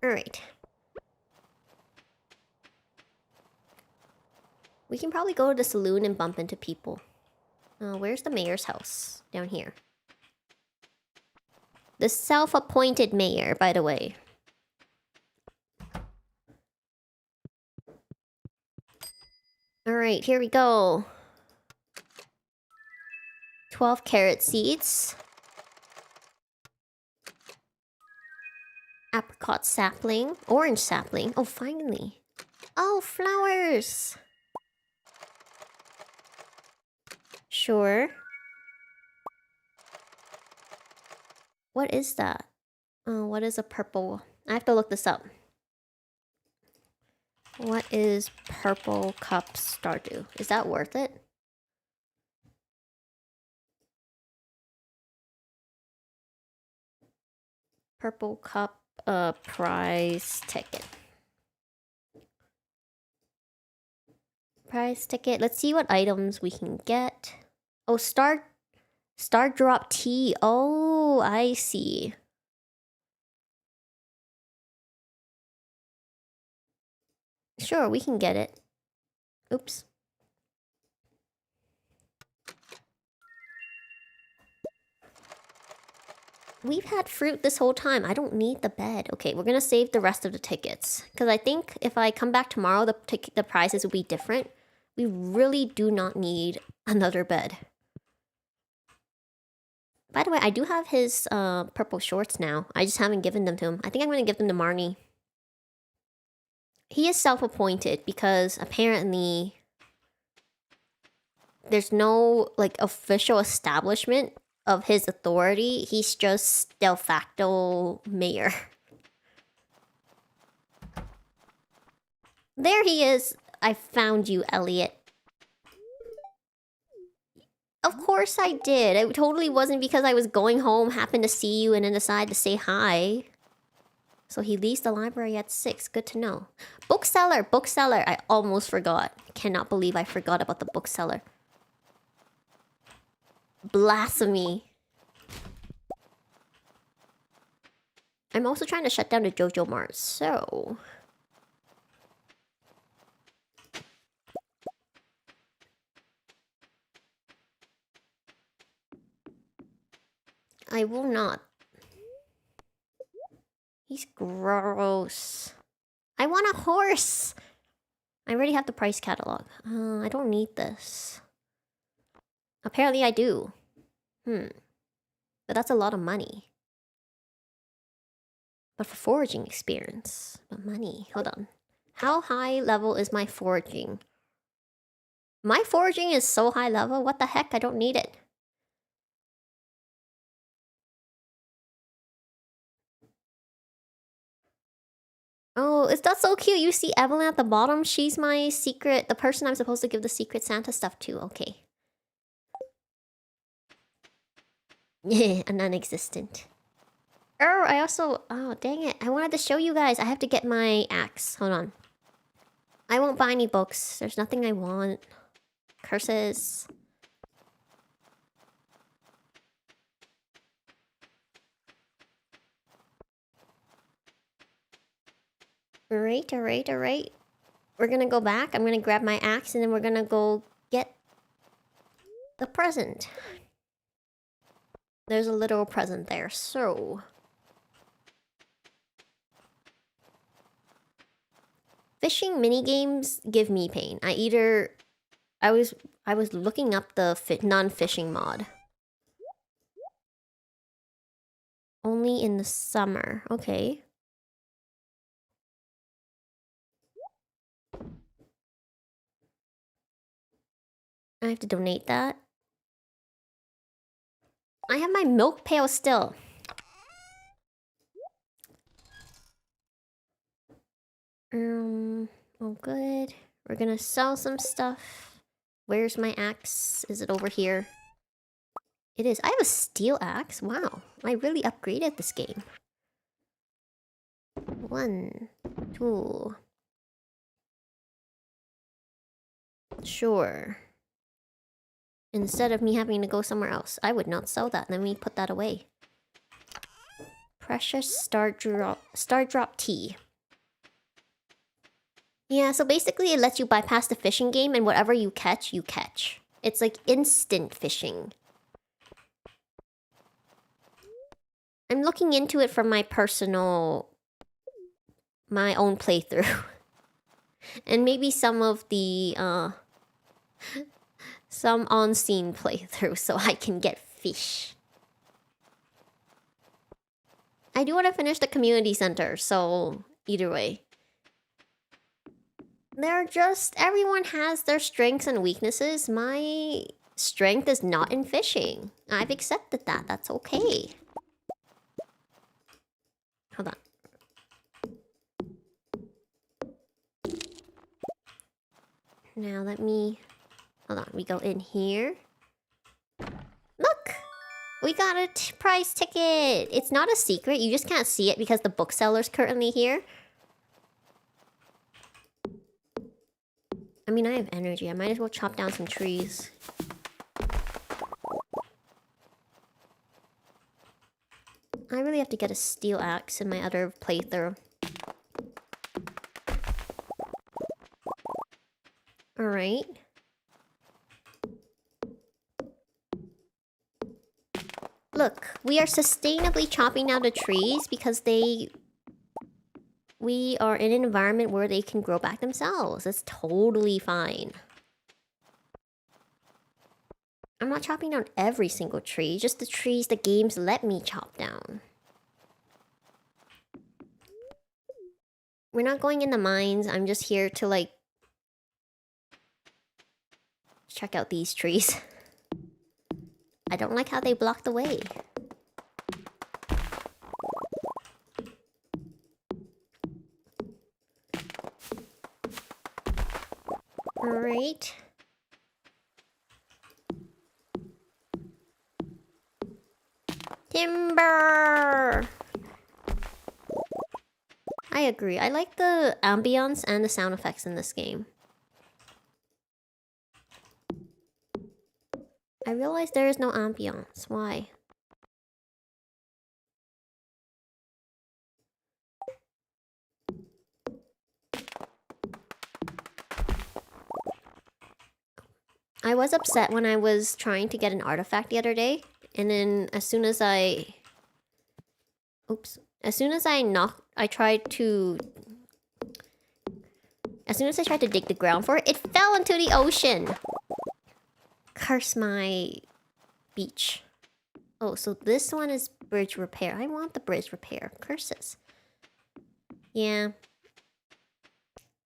Alright. We can probably go to the saloon and bump into people. Where's the mayor's house? Down here. The self-appointed mayor, by the way. Alright, here we go. 12 carrot seeds. Apricot sapling. Orange sapling. Oh, finally. Oh, flowers! Sure. What is that? Oh, what is a purple? I have to look this up. What is purple cup Stardew? Is that worth it? Purple cup prize ticket. Prize ticket. Let's see what items we can get. Oh, star drop tea. Oh, I see. Sure, we can get it. Oops. We've had fruit this whole time. I don't need the bed. Okay, we're gonna save the rest of the tickets. Because I think if I come back tomorrow, the prizes will be different. We really do not need another bed. By the way, I do have his purple shorts now. I just haven't given them to him. I think I'm gonna give them to Marnie. He is self-appointed because apparently there's no like official establishment of his authority. He's just de facto mayor. There he is. I found you, Elliot. Of course I did. It totally wasn't because I was going home, happened to see you, and then decided to say hi. So he leaves the library at 6. Good to know. Bookseller! Bookseller! I almost forgot. Cannot believe I forgot about the bookseller. Blasphemy. I'm also trying to shut down the JoJo Mart, so... I will not. He's gross. I want a horse! I already have the price catalog. I don't need this. Apparently I do. But that's a lot of money. But for foraging experience. But money. Hold on. How high level is my foraging? My foraging is so high level. What the heck? I don't need it. Oh, that's so cute. You see Evelyn at the bottom? She's my secret, the person I'm supposed to give the secret Santa stuff to. Okay. Yeah, a non-existent. Oh, I also... Oh, dang it. I wanted to show you guys. I have to get my axe. Hold on. I won't buy any books. There's nothing I want. Curses. Alright. We're gonna go back. I'm gonna grab my axe and then we're gonna go get the present. There's a literal present there, so... Fishing minigames give me pain. I was looking up the non-fishing mod. Only in the summer. Okay. I have to donate that. I have my milk pail still. Oh, good. We're gonna sell some stuff. Where's my axe? Is it over here? It is. I have a steel axe. Wow. I really upgraded this game. 1, 2. Sure. Instead of me having to go somewhere else, I would not sell that. Let me put that away. Precious Star Drop Tea. Yeah, so basically it lets you bypass the fishing game and whatever you catch, you catch. It's like instant fishing. I'm looking into it from my own playthrough. And maybe some of the, some on-scene playthrough so I can get fish. I do want to finish the community center, so either way. Everyone has their strengths and weaknesses. My strength is not in fishing. I've accepted that. That's okay. Hold on. Now hold on, we go in here. Look! We got a prize ticket! It's not a secret, you just can't see it because the bookseller's currently here. I mean, I have energy. I might as well chop down some trees. I really have to get a steel axe in my other playthrough. Alright. Look, we are sustainably chopping down the trees because we are in an environment where they can grow back themselves. It's totally fine. I'm not chopping down every single tree, just the trees the games let me chop down. We're not going in the mines, I'm just here to like... check out these trees. I don't like how they block the way. Alright. Timber! I agree. I like the ambience and the sound effects in this game. I realize there is no ambience. Why? I was upset when I was trying to get an artifact the other day, and then as soon as I tried to dig the ground for it, it fell into the ocean. Curse my beach. Oh, so this one is bridge repair. I want the bridge repair. Curses. Yeah.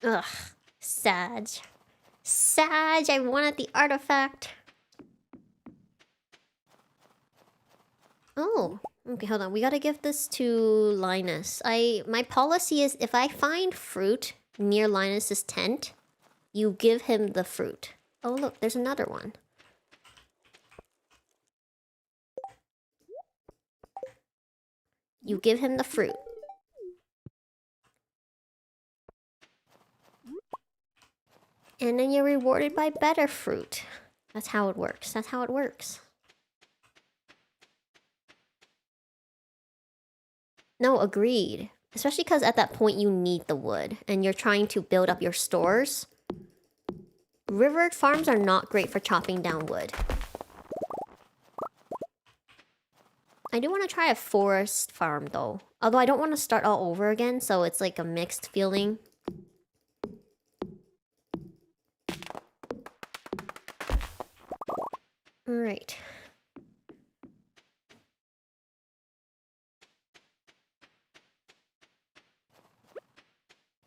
Ugh. Sad. Sad. I wanted the artifact. Oh. Okay, hold on. We gotta give this to Linus. My policy is if I find fruit near Linus's tent, you give him the fruit. Oh, look. There's another one. You give him the fruit. And then you're rewarded by better fruit. That's how it works. That's how it works. No, agreed. Especially because at that point you need the wood. And you're trying to build up your stores. River farms are not great for chopping down wood. I do want to try a forest farm though. Although I don't want to start all over again, so it's like a mixed feeling. Alright.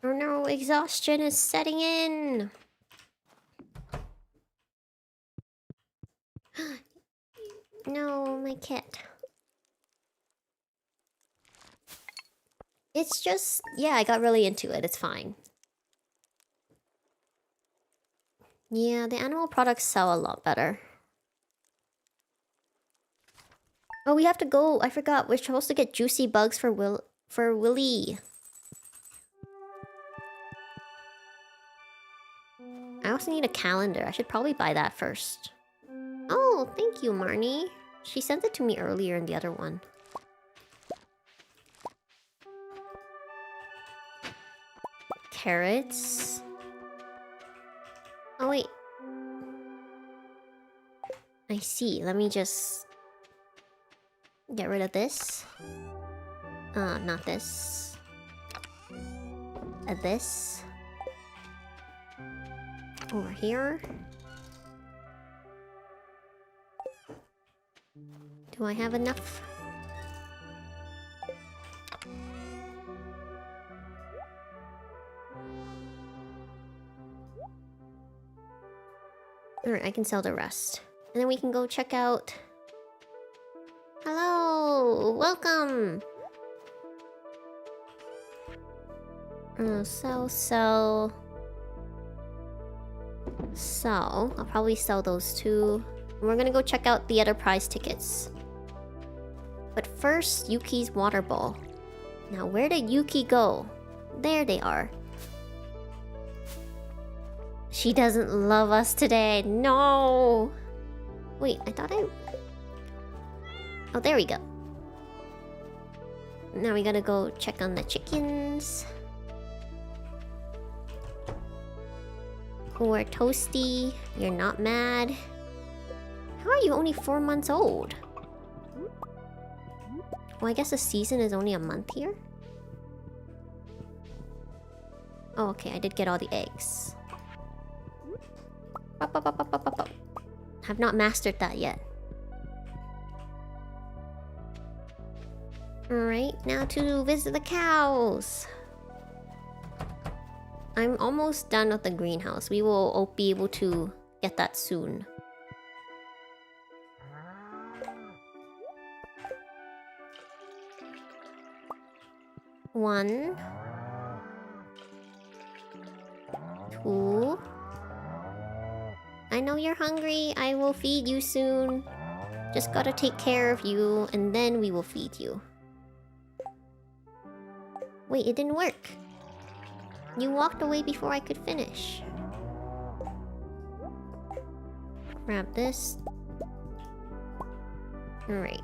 Oh no, exhaustion is setting in! No, my cat. It's just... yeah, I got really into it. It's fine. Yeah, the animal products sell a lot better. Oh, we have to go. I forgot. We're supposed to get juicy bugs for Willy. I also need a calendar. I should probably buy that first. Oh, thank you, Marnie. She sent it to me earlier in the other one. Carrots. Oh, wait. I see. Let me just get rid of this. Not this. This. Over here. Do I have enough? Alright, I can sell the rest. And then we can go check out... Hello! Welcome! Sell. I'll probably sell those two. And we're gonna go check out the other prize tickets. But first, Yuki's water bowl. Now, where did Yuki go? There they are. She doesn't love us today. No! Wait, I thought I... Oh, there we go. Now we gotta go check on the chickens. Or Toasty, you're not mad. How are you only 4 months old? Well, I guess the season is only a month here. Oh, okay, I did get all the eggs. Have not mastered that yet. Alright, now to visit the cows. I'm almost done with the greenhouse. We will be able to get that soon. One. Two. I know you're hungry. I will feed you soon. Just gotta take care of you, and then we will feed you. Wait, it didn't work. You walked away before I could finish. Grab this. Alright.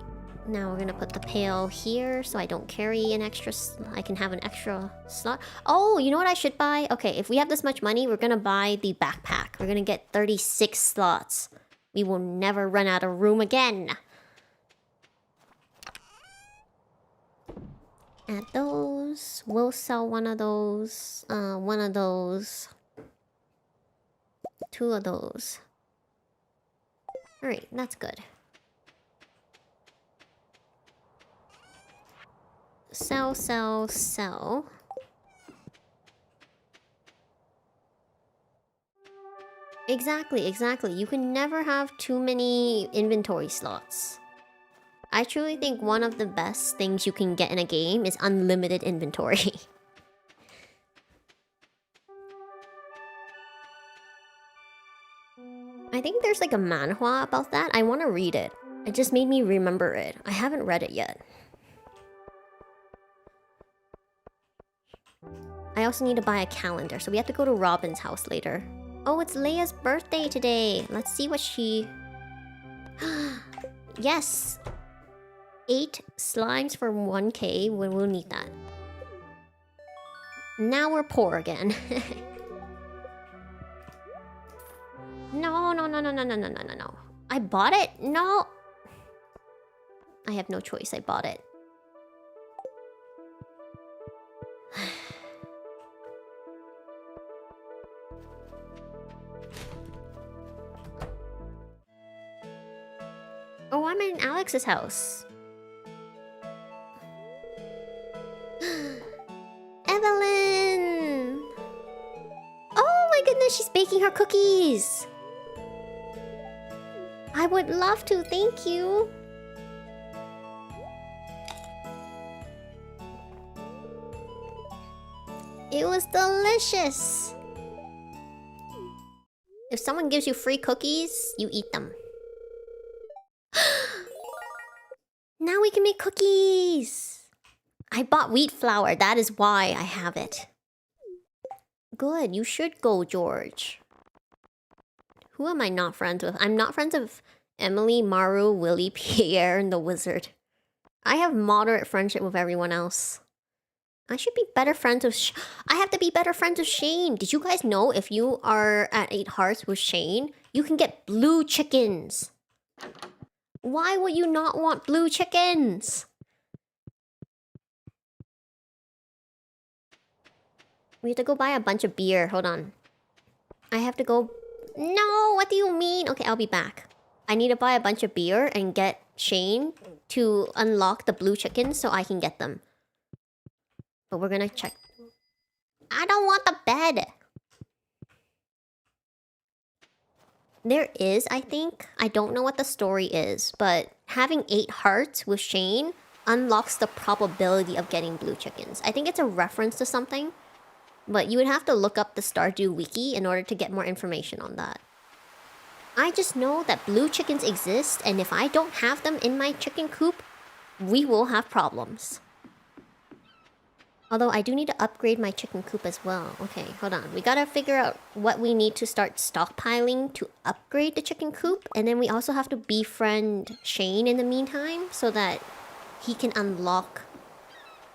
Now we're gonna put the pail here so I don't carry an extra... I can have an extra slot. Oh, you know what I should buy? Okay, if we have this much money, we're gonna buy the backpack. We're gonna get 36 slots. We will never run out of room again. Add those. We'll sell one of those. One of those. 2 of those. Alright, that's good. Sell. Exactly. You can never have too many inventory slots. I truly think one of the best things you can get in a game is unlimited inventory. I think there's like a manhwa about that. I want to read it. It just made me remember it. I haven't read it yet. I also need to buy a calendar, so we have to go to Robin's house later. Oh, it's Leia's birthday today. Let's see what she... Yes! 8 slimes for 1k. We'll need that. Now we're poor again. No. I bought it? No! I have no choice. I bought it. Oh, I'm in Alex's house. Evelyn! Oh my goodness, she's baking her cookies! I would love to, thank you! It was delicious! If someone gives you free cookies, you eat them. Now we can make cookies! I bought wheat flour. That is why I have it. Good, you should go, George. Who am I not friends with? I'm not friends with Emily, Maru, Willie, Pierre, and the Wizard. I have moderate friendship with everyone else. I should be better friends with I have to be better friends with Shane. Did you guys know if you are at 8 hearts with Shane, you can get blue chickens? Why would you not want blue chickens? We have to go buy a bunch of beer. Hold on. I have to go... No, what do you mean? Okay, I'll be back. I need to buy a bunch of beer and get Shane to unlock the blue chickens so I can get them. But we're gonna check. I don't want the bed. There is, I think. I don't know what the story is, but having 8 hearts with Shane unlocks the probability of getting blue chickens. I think it's a reference to something, but you would have to look up the Stardew wiki in order to get more information on that. I just know that blue chickens exist, and if I don't have them in my chicken coop, we will have problems. Although I do need to upgrade my chicken coop as well. Okay, hold on. We gotta figure out what we need to start stockpiling to upgrade the chicken coop. And then we also have to befriend Shane in the meantime so that he can unlock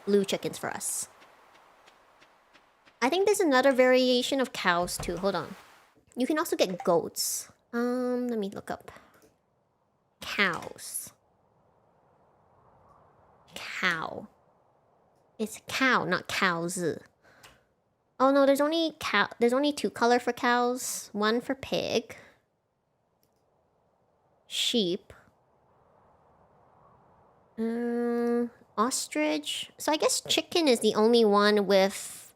blue chickens for us. I think there's another variation of cows too. Hold on. You can also get goats. Let me look up. Cows. Cow. It's cow, not cows. Oh no, there's only 2 color for cows. 1 for pig. Sheep. Ostrich. So I guess chicken is the only one with...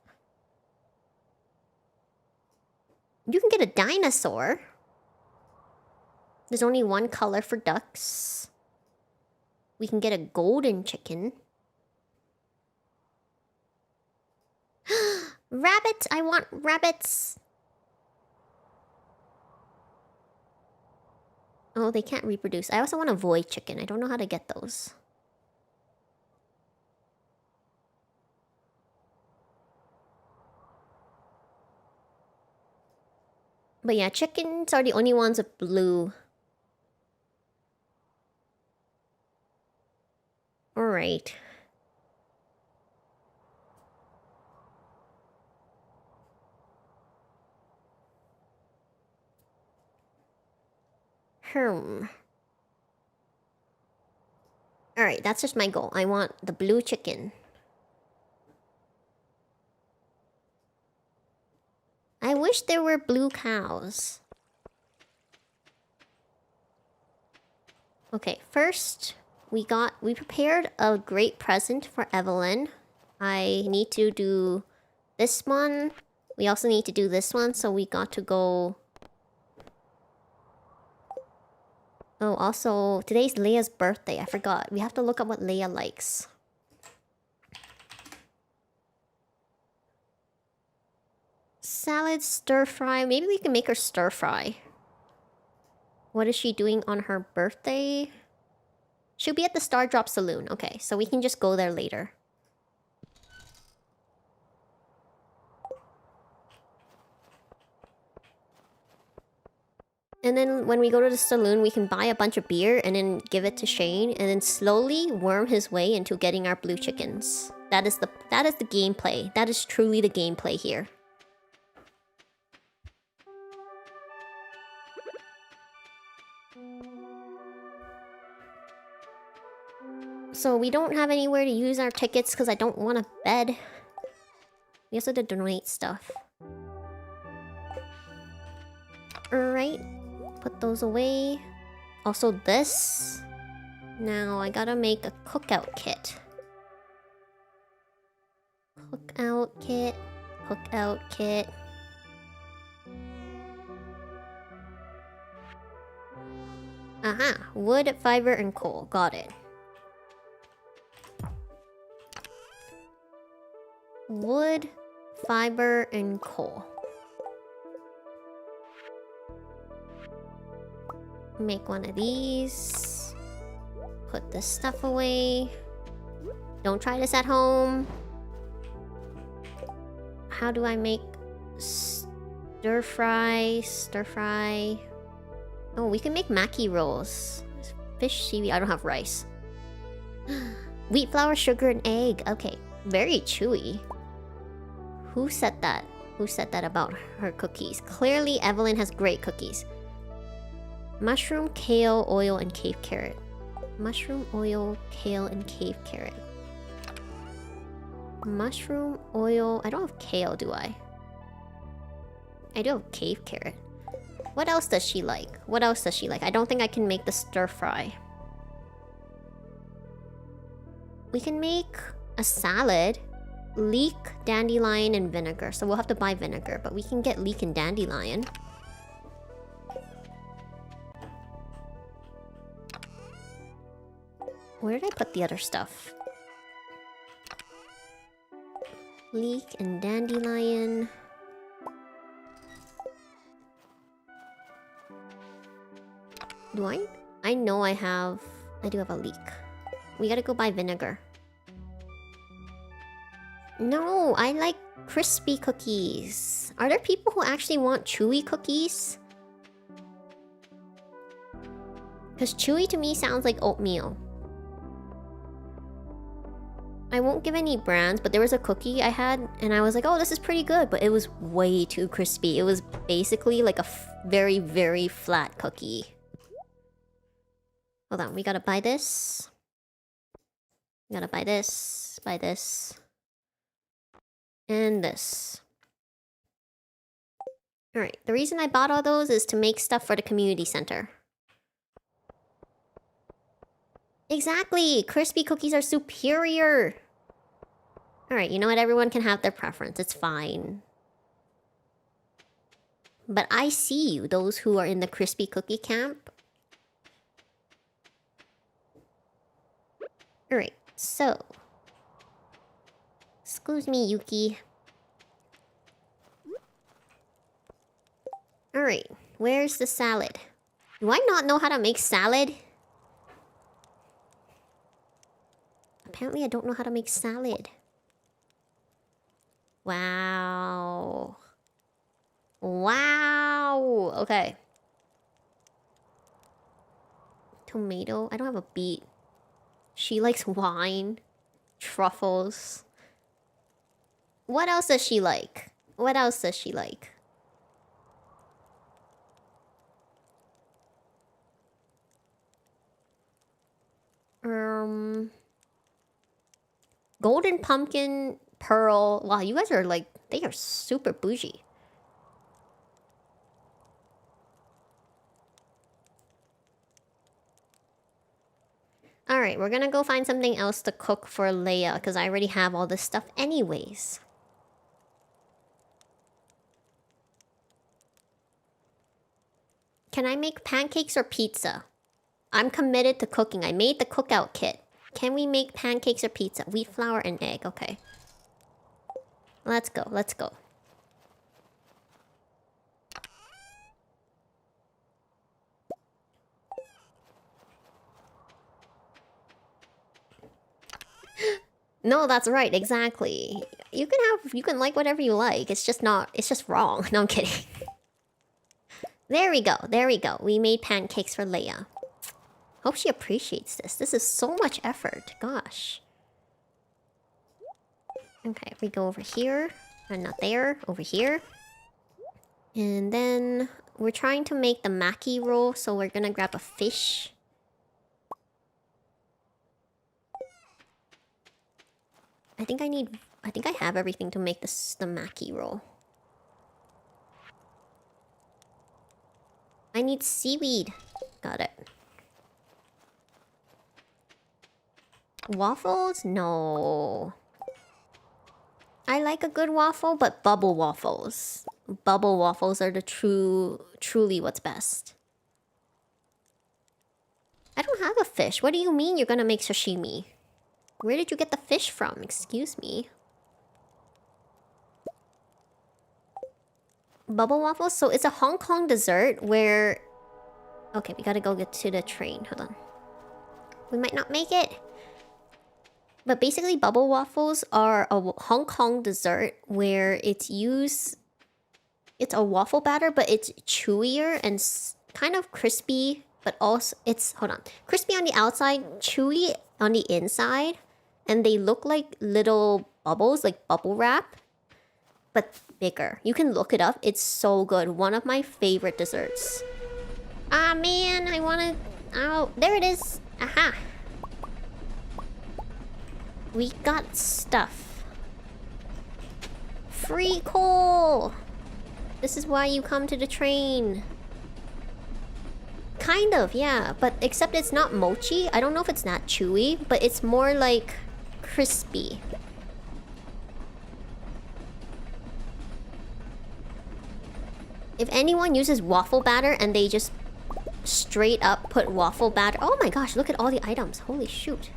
You can get a dinosaur. There's only 1 color for ducks. We can get a golden chicken. Rabbits! I want rabbits! Oh, they can't reproduce. I also want a void chicken. I don't know how to get those. But yeah, chickens are the only ones with blue. Alright. Alright, that's just my goal. I want the blue chicken. I wish there were blue cows. Okay, first, we prepared a great present for Evelyn. I need to do this one. We also need to do this one, so we got to go... Oh, also, today's Leia's birthday. I forgot. We have to look up what Leia likes. Salad, stir fry. Maybe we can make her stir fry. What is she doing on her birthday? She'll be at the Star Drop Saloon. Okay, so we can just go there later. And then when we go to the saloon, we can buy a bunch of beer and then give it to Shane and then slowly worm his way into getting our blue chickens. That is the gameplay. That is truly the gameplay here. So we don't have anywhere to use our tickets because I don't want a bed. We also have to donate stuff. Alright. Put those away. Also this. Now I gotta make a cookout kit. Cookout kit. Cookout kit. Aha! Wood, fiber, and coal. Got it. Wood, fiber, and coal. Make one of these. Put this stuff away. Don't try this at home. How do I make stir fry? Stir fry. Oh, we can make maki rolls. Fish, seaweed. I don't have rice. Wheat flour, sugar, and egg. Okay. Very chewy. Who said that? Who said that about her cookies? Clearly, Evelyn has great cookies. Mushroom, kale, oil, and cave carrot. Mushroom, oil, kale, and cave carrot. Mushroom, oil... I don't have kale, do I? I do have cave carrot. What else does she like? What else does she like? I don't think I can make the stir fry. We can make a salad. Leek, dandelion, and vinegar. So we'll have to buy vinegar, but we can get leek and dandelion. Where did I put the other stuff? Leek and dandelion. Do I? I know I do have a leek. We gotta go buy vinegar. No, I like crispy cookies. Are there people who actually want chewy cookies? Because chewy to me sounds like oatmeal. I won't give any brands, but there was a cookie I had, and I was like, oh, this is pretty good, but it was way too crispy. It was basically like a very, very flat cookie. Hold on, we gotta buy this. We gotta buy this, and this. Alright, the reason I bought all those is to make stuff for the community center. Exactly! Crispy cookies are superior! Alright, you know what? Everyone can have their preference. It's fine. But I see you, those who are in the crispy cookie camp. Alright, so... Excuse me, Yuki. Alright, where's the salad? Do I not know how to make salad? Apparently I don't know how to make salad. Wow. Wow! Okay. Tomato. I don't have a beet. She likes wine. Truffles. What else does she like? What else does she like? Golden pumpkin, pearl. Wow, you guys are like, they are super bougie. Alright, we're gonna go find something else to cook for Leia, because I already have all this stuff anyways. Can I make pancakes or pizza? I'm committed to cooking. I made the cookout kit. Can we make pancakes or pizza? Wheat flour and egg. Okay. Let's go. Let's go. No, that's right. Exactly. You can like whatever you like. It's just wrong. No, I'm kidding. There we go. There we go. We made pancakes for Leia. Hope she appreciates this. This is so much effort. Gosh. Okay, we go over here. And not there. Over here. And then we're trying to make the maki roll, so we're gonna grab a fish. I think I have everything to make the maki roll. I need seaweed. Got it. Waffles? No. I like a good waffle, but bubble waffles. Bubble waffles are the truly what's best. I don't have a fish. What do you mean you're gonna make sashimi? Where did you get the fish from? Excuse me. Bubble waffles? So it's a Hong Kong dessert where Okay, we gotta go get to the train. Hold on. We might not make it. But basically, bubble waffles are a Hong Kong dessert where it's a waffle batter, but it's chewier and kind of crispy, but also hold on, crispy on the outside, chewy on the inside, and they look like little bubbles, like bubble wrap, but bigger. You can look it up. It's so good. One of my favorite desserts. Ah, man, I wanna... Oh, there it is. Aha. We got stuff. Free coal! This is why you come to the train. Kind of, yeah. But except it's not mochi. I don't know if it's not chewy, but it's more like crispy. If anyone uses waffle batter and they just straight up put waffle batter... Oh my gosh, look at all the items. Holy shoot.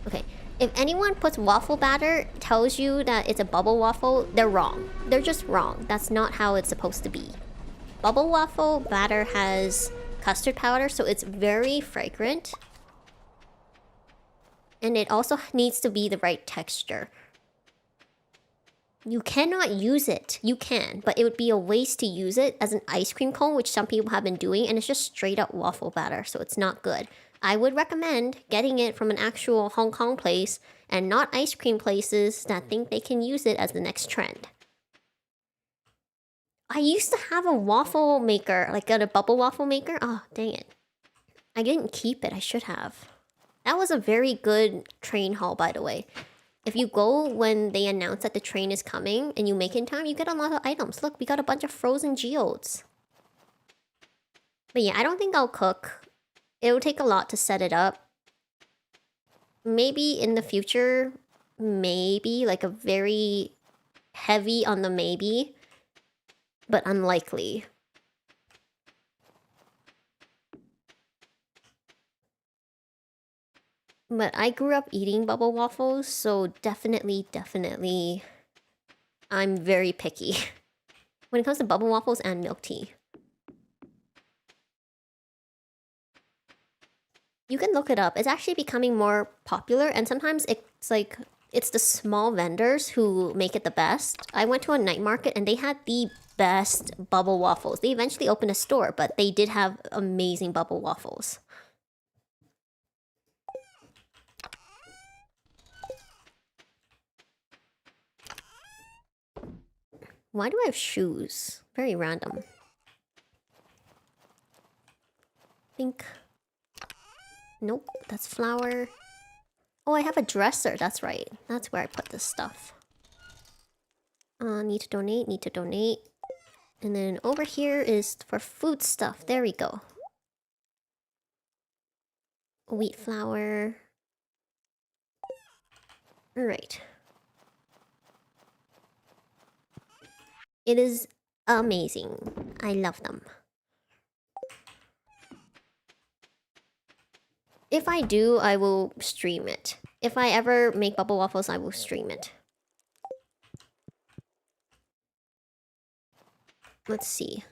Okay. If anyone puts waffle batter, tells you that it's a bubble waffle, they're wrong. They're just wrong. That's not how it's supposed to be. Bubble waffle batter has custard powder, so it's very fragrant. And it also needs to be the right texture. You cannot use it. You can, but it would be a waste to use it as an ice cream cone, which some people have been doing, and it's just straight up waffle batter, so it's not good. I would recommend getting it from an actual Hong Kong place and not ice cream places that think they can use it as the next trend. I used to have a waffle maker, like a bubble waffle maker. Oh, dang it. I didn't keep it. I should have. That was a very good train haul, by the way. If you go when they announce that the train is coming and you make it in time, you get a lot of items. Look, we got a bunch of frozen geodes. But yeah, I don't think I'll cook. It'll take a lot to set it up. Maybe in the future, maybe like a very heavy on the maybe, but unlikely. But I grew up eating bubble waffles, so definitely, I'm very picky when it comes to bubble waffles and milk tea. You can look it up. It's actually becoming more popular, and sometimes it's the small vendors who make it the best. I went to a night market and they had the best bubble waffles. They eventually opened a store, but they did have amazing bubble waffles. Why do I have shoes? Very random. Think. Nope, that's flour. Oh, I have a dresser. That's right. That's where I put this stuff. Need to donate. And then over here is for food stuff. There we go. Wheat flour. Alright. It is amazing. I love them. If I do, I will stream it. If I ever make bubble waffles, I will stream it. Let's see.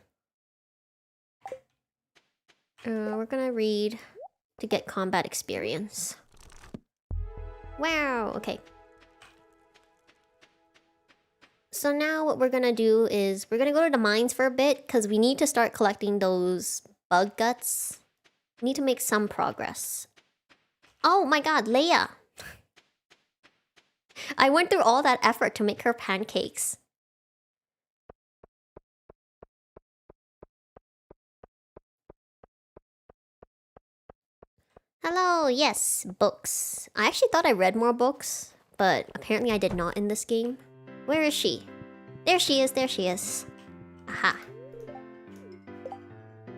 We're gonna read to get combat experience. Wow, okay. So now what we're gonna do is we're gonna go to the mines for a bit because we need to start collecting those bug guts. We need to make some progress. Oh my god, Leia! I went through all that effort to make her pancakes. Hello, yes, books. I actually thought I read more books, but apparently I did not in this game. Where is she? There she is, there she is. Aha.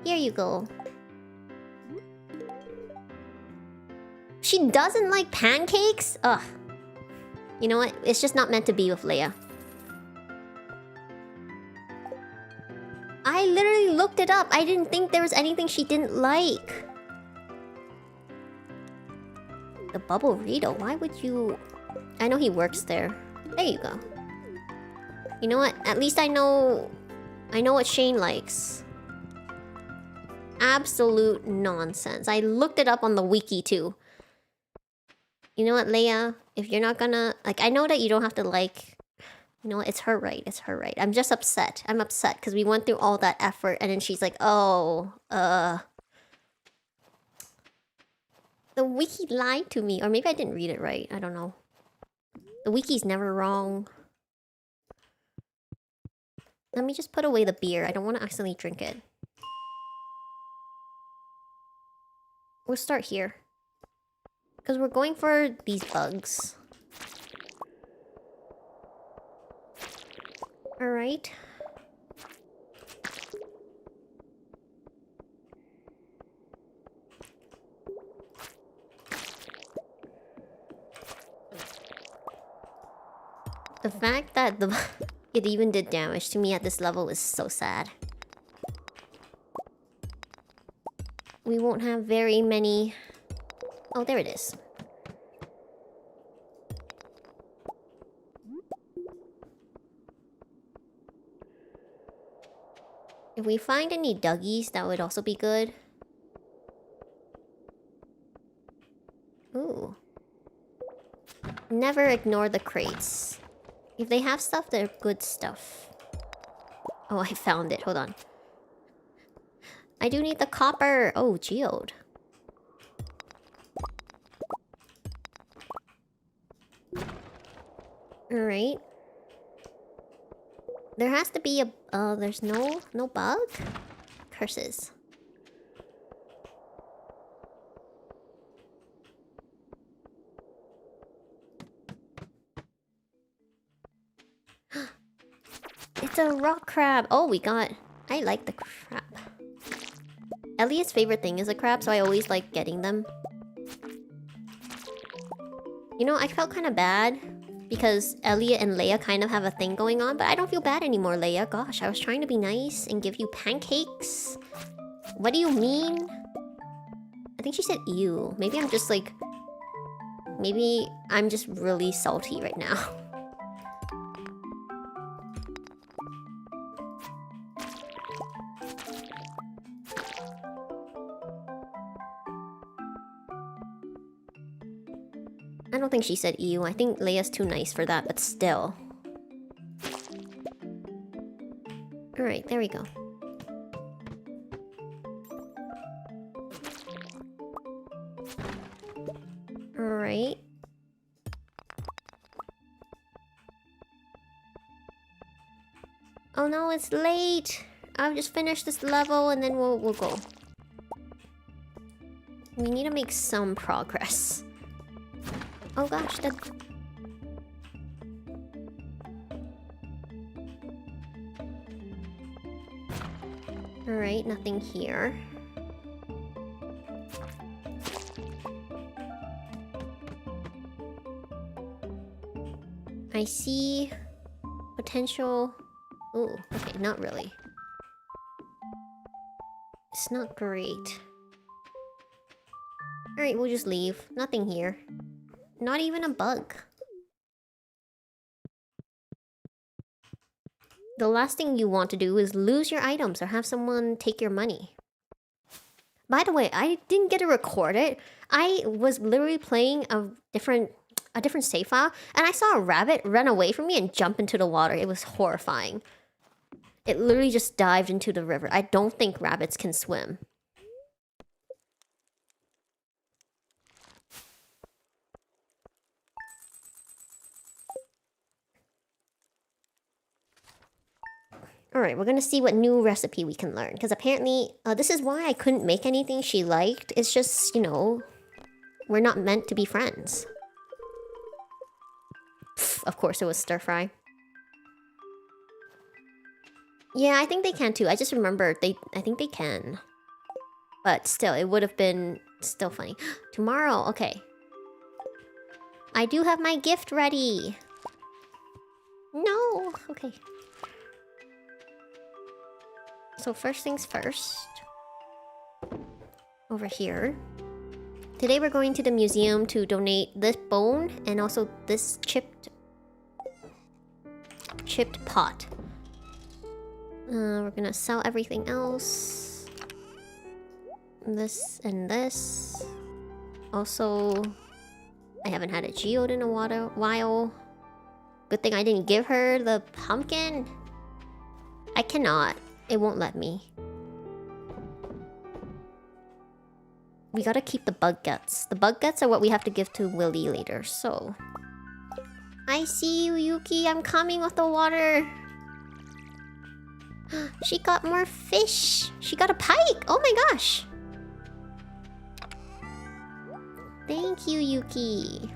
Here you go. She doesn't like pancakes? Ugh. You know what? It's just not meant to be with Leia. I literally looked it up. I didn't think there was anything she didn't like. The Bubble Rito, why would you... I know he works there. There you go. You know what? At least I know what Shane likes. Absolute nonsense. I looked it up on the wiki too. You know what, Leia? If you're not gonna... Like, I know that you don't have to like... You know what? It's her right. It's her right. I'm just upset. I'm upset because we went through all that effort and then she's like, oh, the wiki lied to me. Or maybe I didn't read it right. I don't know. The wiki's never wrong. Let me just put away the beer. I don't want to accidentally drink it. We'll start here. Because we're going for these bugs. Alright. The fact that it even did damage to me at this level is so sad. We won't have very many... Oh, there it is. If we find any duggies, that would also be good. Ooh. Never ignore the crates. If they have stuff, they're good stuff. Oh, I found it. Hold on. I do need the copper. Oh, geode. Alright. There has to be a... there's no bug? Curses. It's a rock crab. Oh, we got... I like the crab. Elliot's favorite thing is a crab, so I always like getting them. You know, I felt kind of bad because Elliot and Leia kind of have a thing going on, but I don't feel bad anymore, Leia. Gosh, I was trying to be nice and give you pancakes. What do you mean? I think she said ew. Maybe I'm just like... Maybe I'm just really salty right now. I don't think she said ew. I think Leia's too nice for that, but still. Alright, there we go. Alright. Oh no, it's late! I'll just finish this level and then we'll go. We need to make some progress. Oh gosh, that... Alright, nothing here. I see... potential... Ooh, okay, not really. It's not great. Alright, we'll just leave. Nothing here. Not even a bug. The last thing you want to do is lose your items or have someone take your money. By the way, I didn't get to record it. I was literally playing a different save file, and I saw a rabbit run away from me and jump into the water. It was horrifying. It literally just dived into the river. I don't think rabbits can swim. Alright, we're gonna see what new recipe we can learn. Because apparently, this is why I couldn't make anything she liked. It's just, you know, we're not meant to be friends. Pfft, of course it was stir fry. Yeah, I think they can too. I just remembered I think they can. But still, it would have been still funny. Tomorrow, okay. I do have my gift ready. No, okay. So first things first. Over here. Today we're going to the museum to donate this bone and also this chipped pot. We're gonna sell everything else. This and this. Also, I haven't had a geode in a while. Good thing I didn't give her the pumpkin. I cannot. It won't let me. We gotta keep the bug guts. The bug guts are what we have to give to Willy later, so... I see you, Yuki. I'm coming with the water. She got more fish. She got a pike. Oh my gosh. Thank you, Yuki.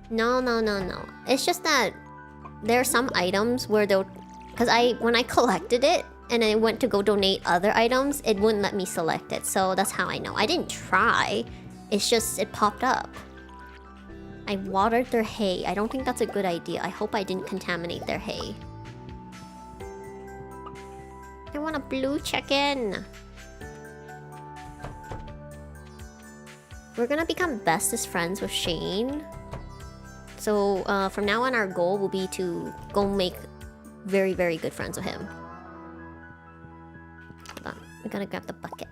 No. It's just that there are some items where they'll... Because when I collected it and I went to go donate other items, it wouldn't let me select it. So that's how I know. I didn't try. It's just, it popped up. I watered their hay. I don't think that's a good idea. I hope I didn't contaminate their hay. I want a blue chicken. We're gonna become bestest friends with Shane. So from now on, our goal will be to go make very, very good friends with him. Hold on. We gotta grab the bucket.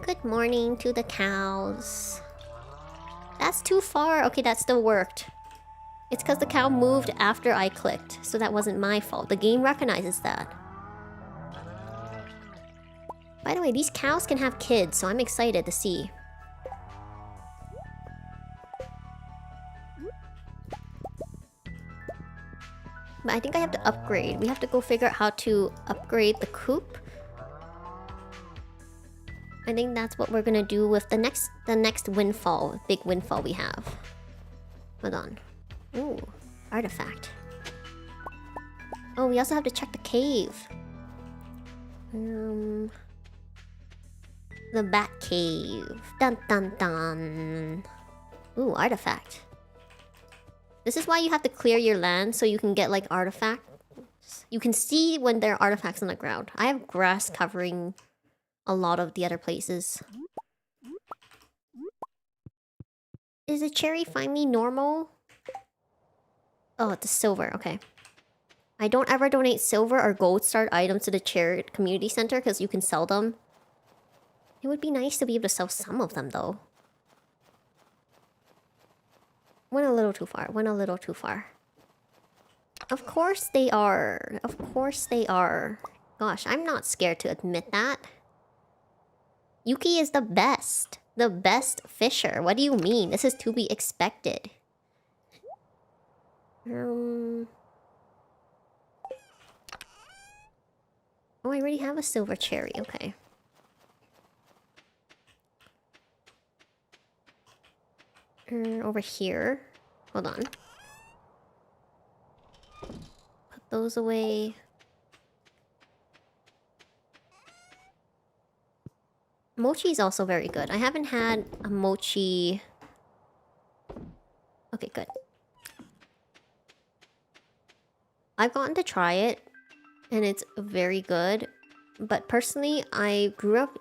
Good morning to the cows. That's too far. Okay, that still worked. It's because the cow moved after I clicked, so that wasn't my fault. The game recognizes that. By the way, these cows can have kids, so I'm excited to see. But I think I have to upgrade. We have to go figure out how to upgrade the coop. I think that's what we're gonna do with the next windfall, big windfall we have. Hold on. Ooh, artifact. Oh, we also have to check the cave. The bat cave. Dun dun dun. Ooh, artifact. This is why you have to clear your land so you can get like artifacts. You can see when there are artifacts on the ground. I have grass covering a lot of the other places. Is a cherry finally normal? Oh, it's a silver, okay. I don't ever donate silver or gold star items to the charity community center because you can sell them. It would be nice to be able to sell some of them though. Went a little too far, went a little too far. Of course they are. Of course they are. Gosh, I'm not scared to admit that. Yuki is the best. The best fisher. What do you mean? This is to be expected. Oh, I already have a silver cherry. Okay. Over here. Hold on. Put those away. Mochi is also very good. I haven't had a mochi... Okay, good. I've gotten to try it, and it's very good. But personally, I grew up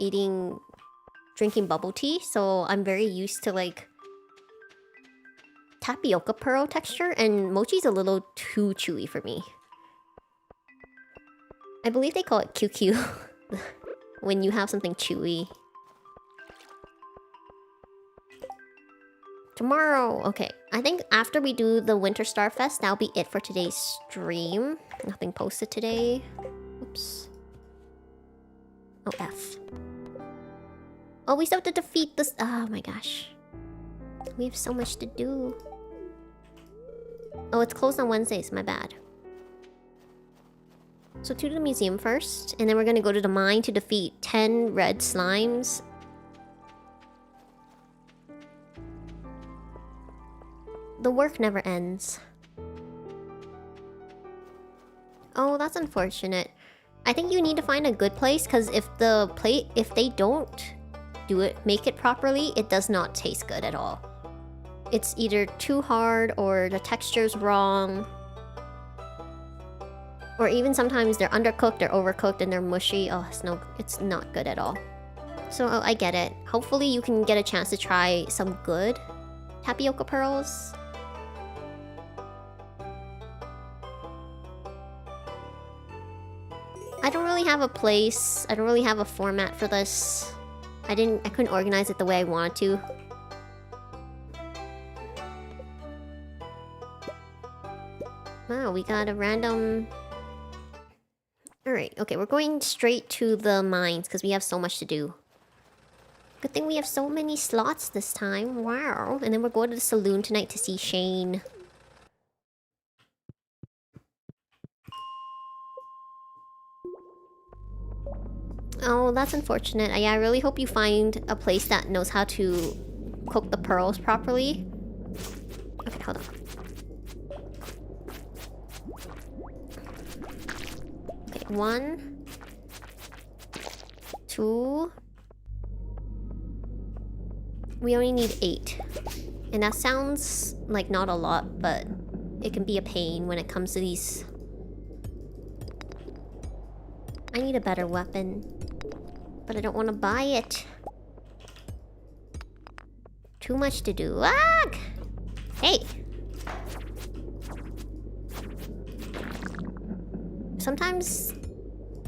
drinking bubble tea, so I'm very used to like tapioca pearl texture, and mochi's a little too chewy for me. I believe they call it QQ when you have something chewy. Tomorrow, okay. I think after we do the Winter Star Fest, that'll be it for today's stream. Nothing posted today. Oops. Oh, F. Oh, we still have to defeat this. Oh my gosh. We have so much to do. Oh, it's closed on Wednesdays. My bad. So to the museum first, and then we're gonna go to the mine to defeat 10 red slimes. The work never ends. Oh, that's unfortunate. I think you need to find a good place, because if they don't make it properly, it does not taste good at all. It's either too hard or the texture's wrong. Or even sometimes they're undercooked, they're overcooked, and they're mushy. Oh, it's not good at all. So I get it. Hopefully you can get a chance to try some good tapioca pearls. don't really have a place. I don't really have a format for this. I couldn't organize it the way I wanted to. Wow, we got a random... Alright, okay, we're going straight to the mines because we have so much to do. Good thing we have so many slots this time. Wow. And then we're going to the saloon tonight to see Shane. Oh, that's unfortunate. I really hope you find a place that knows how to cook the pearls properly. Okay, hold on. Okay, 1, 2. We only need 8. And that sounds like not a lot, but it can be a pain when it comes to these. I need a better weapon. But I don't want to buy it. Too much to do. Ah! Hey! Sometimes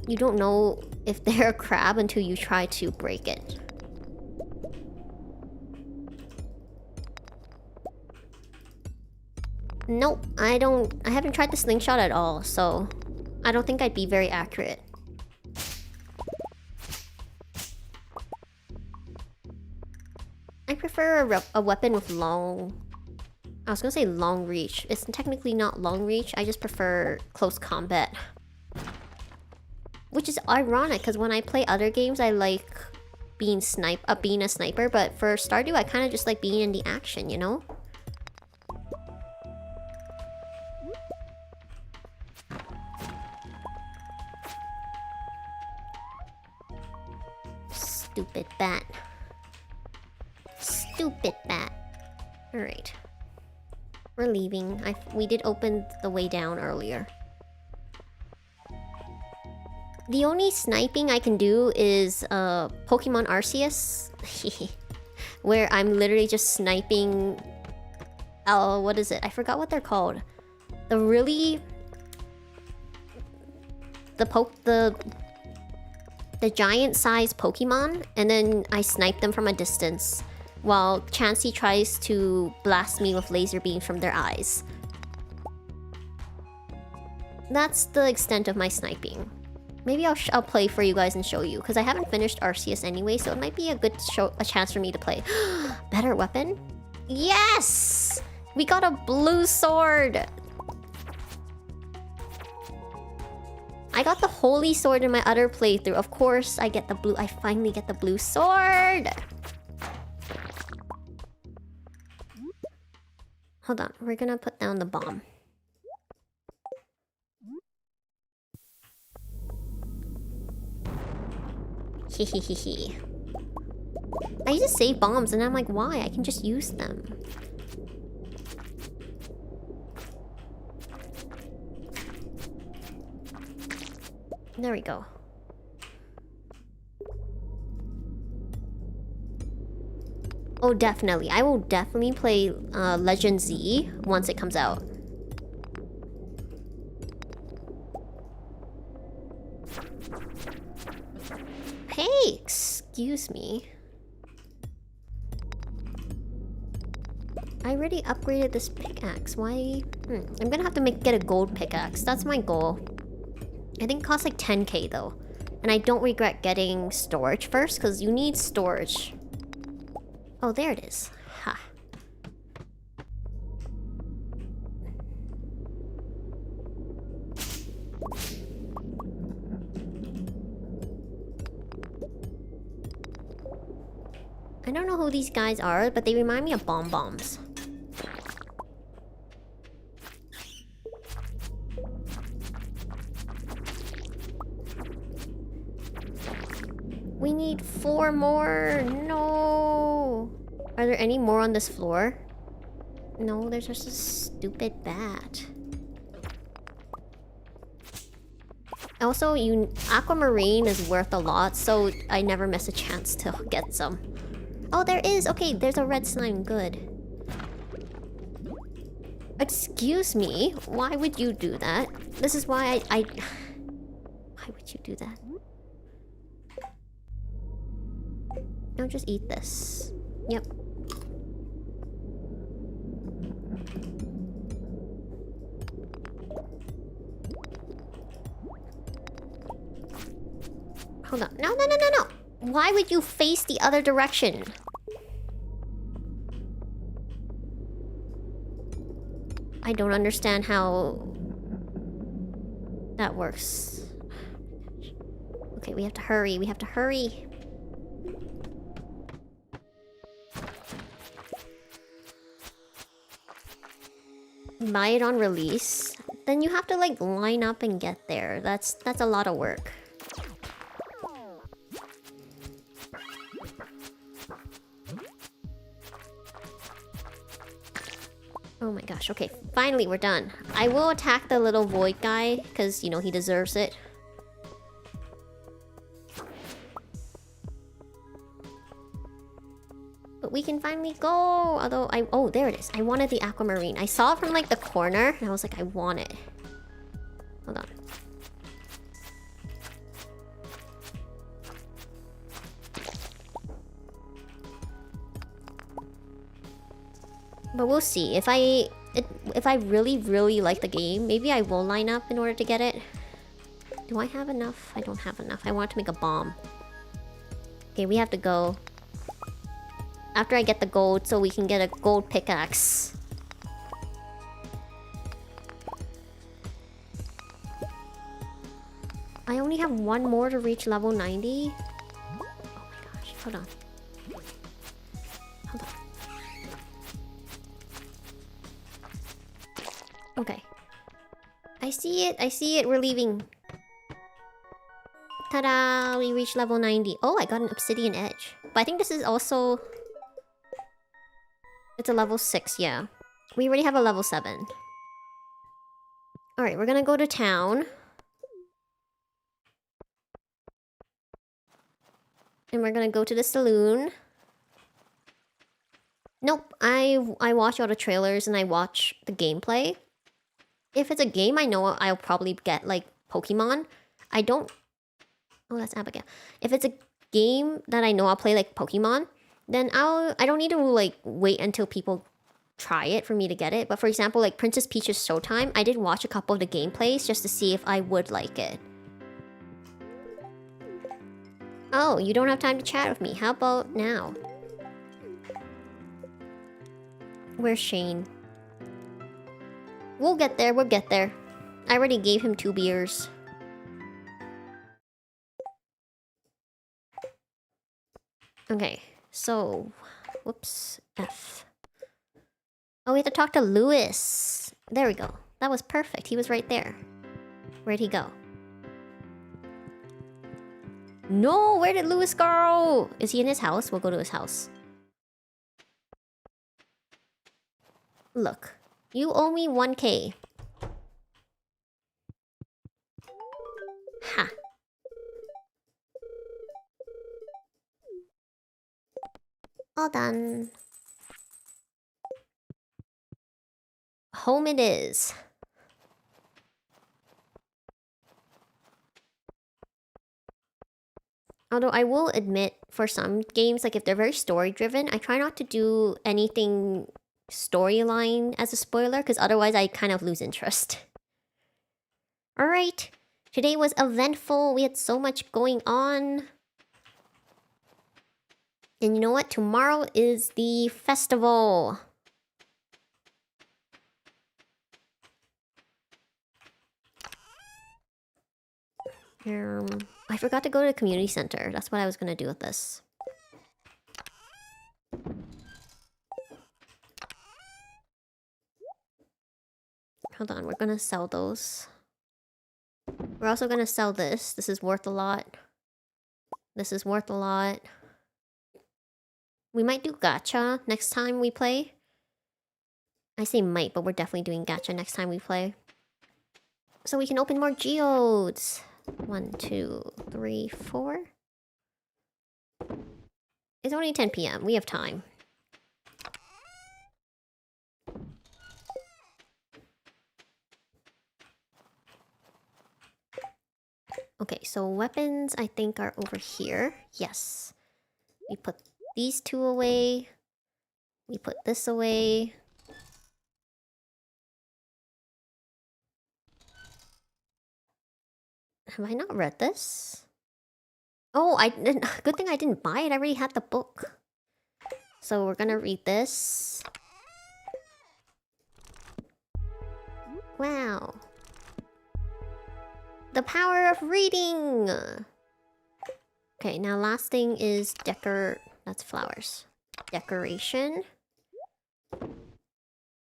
you don't know if they're a crab until you try to break it. Nope, I haven't tried the slingshot at all, so I don't think I'd be very accurate. I prefer a weapon with long... I was gonna say long reach. It's technically not long reach, I just prefer close combat. Which is ironic, because when I play other games, I like being a sniper, but for Stardew, I kind of just like being in the action, you know? Stupid bat. Stupid bat. Alright. We're leaving. We did open the way down earlier. The only sniping I can do is Pokemon Arceus. Where I'm literally just sniping... Oh, what is it? I forgot what they're called. The really... The giant-sized Pokemon, and then I snipe them from a distance, while Chansey tries to blast me with laser beams from their eyes. That's the extent of my sniping. Maybe I'll play for you guys and show you, because I haven't finished Arceus anyway, so it might be a chance for me to play. Better weapon? Yes! We got a blue sword! I got the holy sword in my other playthrough. Of course, I finally get the blue sword! Hold on, we're gonna put down the bomb. Hehehehe. I used to save bombs and I'm like, why? I can just use them. There we go. Oh, definitely. I will definitely play Legend Z once it comes out. Hey, excuse me. I already upgraded this pickaxe. Why? I'm gonna have to get a gold pickaxe. That's my goal. I think it costs like 10k though. And I don't regret getting storage first, because you need storage. Oh, there it is. Ha. I don't know who these guys are, but they remind me of bombs. We need 4 more. No. Are there any more on this floor? No, there's just a stupid bat. Also, aquamarine is worth a lot, so I never miss a chance to get some. Oh, there is. Okay, there's a red slime. Good. Excuse me. Why would you do that? This is why I Why would you do that? I'll just eat this. Yep. Hold on. No, no, no, no, no! Why would you face the other direction? I don't understand how that works. Okay, we have to hurry. We have to hurry. Buy it on release. Then you have to like line up and get there. That's a lot of work. Oh my gosh, okay, finally we're done. I will attack the little void guy, because, you know, he deserves it. But we can finally go! Although, oh, there it is. I wanted the aquamarine. I saw it from, like, the corner, and I was like, I want it. Hold on. But we'll see. If I really, really like the game, maybe I will line up in order to get it. Do I have enough? I don't have enough. I want to make a bomb. Okay, we have to go. After I get the gold, so we can get a gold pickaxe. I only have one more to reach level 90. Oh my gosh, hold on. Hold on. Okay. I see it, I see it, we're leaving. Ta-da! We reached level 90. Oh, I got an obsidian edge. But I think this is also... It's a level 6, yeah. We already have a level 7. Alright, we're gonna go to town. And we're gonna go to the saloon. Nope, I watch all the trailers and I watch the gameplay. If it's a game, I know I'll probably get, like, Pokemon. I don't... Oh, that's Abigail. If it's a game that I know I'll play, like, Pokemon, then I don't need to, like, wait until people try it for me to get it. But for example, like, Princess Peach's Showtime, I did watch a couple of the gameplays just to see if I would like it. Oh, you don't have time to chat with me. How about now? Where's Shane? We'll get there, we'll get there. I already gave him 2 beers. Okay, so... Whoops. F. Oh, we have to talk to Lewis. There we go. That was perfect. He was right there. Where'd he go? No! Where did Lewis go? Is he in his house? We'll go to his house. Look. You owe me 1K. Ha. All done. Home it is. Although I will admit, for some games, like if they're very story-driven, I try not to do anything storyline as a spoiler, because otherwise I kind of lose interest. Alright, today was eventful. We had so much going on. And you know what? Tomorrow is the festival. I forgot to go to the community center. That's what I was gonna do with this. Hold on, we're gonna sell those. We're also gonna sell this. This is worth a lot. This is worth a lot. We might do gacha next time we play. I say might, but we're definitely doing gacha next time we play. So we can open more geodes. 1, 2, 3, 4. It's only 10 PM. We have time. Okay, so weapons I think are over here. Yes. We put these two away. We put this away. Have I not read this? Oh, I didn't. Good thing I didn't buy it. I already had the book. So we're gonna read this. Wow. The power of reading! Okay, now last thing is that's flowers. Decoration.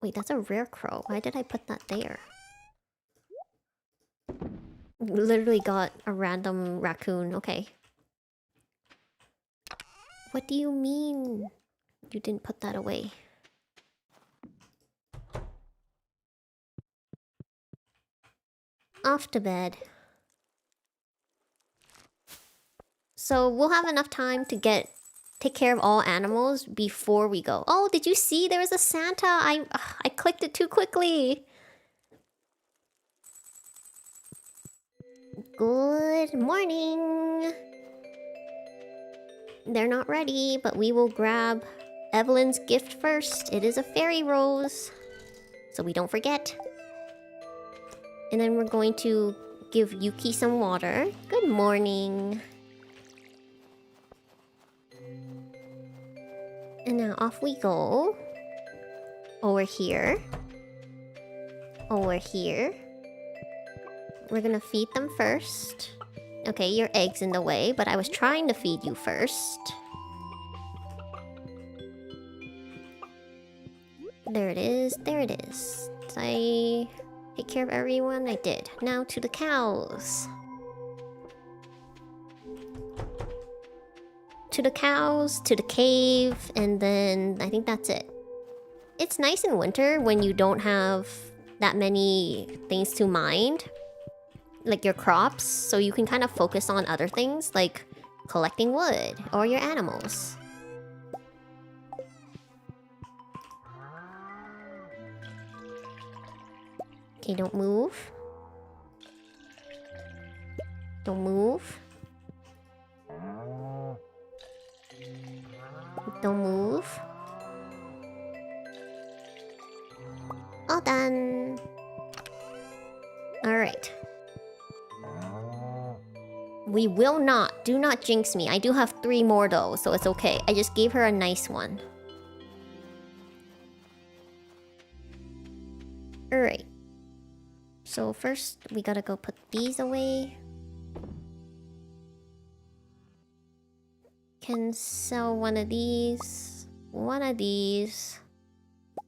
Wait, that's a rare crow. Why did I put that there? Literally got a random raccoon. Okay. What do you mean you didn't put that away? Off to bed. So we'll have enough time to take care of all animals before we go. Oh, did you see there was a Santa? I clicked it too quickly. Good morning. They're not ready, but we will grab Evelyn's gift first. It is a fairy rose, so we don't forget. And then we're going to give Yuki some water. Good morning. And now off we go. Over here. Over here. We're gonna feed them first. Okay, your egg's in the way, but I was trying to feed you first. There it is, there it is. Did I take care of everyone? I did. Now to the cows. To the cows, to the cave, and then I think that's it. It's nice in winter when you don't have that many things to mind. Like your crops, so you can kind of focus on other things like collecting wood or your animals. Okay, don't move. Don't move. Don't move. All done. Alright. We will not. Do not jinx me. I do have 3 more though, so it's okay. I just gave her a nice one. Alright. So first, we gotta go put these away. Can sell one of these. One of these.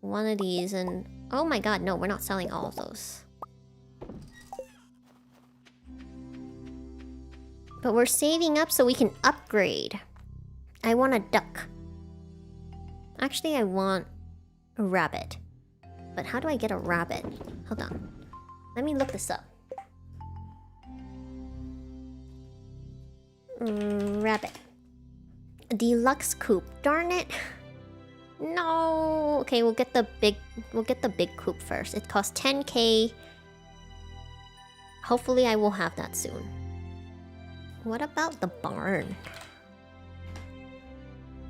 One of these, and... Oh my god, no, we're not selling all of those. But we're saving up so we can upgrade. I want a duck. Actually, I want a rabbit. But how do I get a rabbit? Hold on. Let me look this up. Rabbit. Deluxe coop. Darn it. No. Okay, we'll get the big coop first. It costs 10k. Hopefully I will have that soon. What about the barn?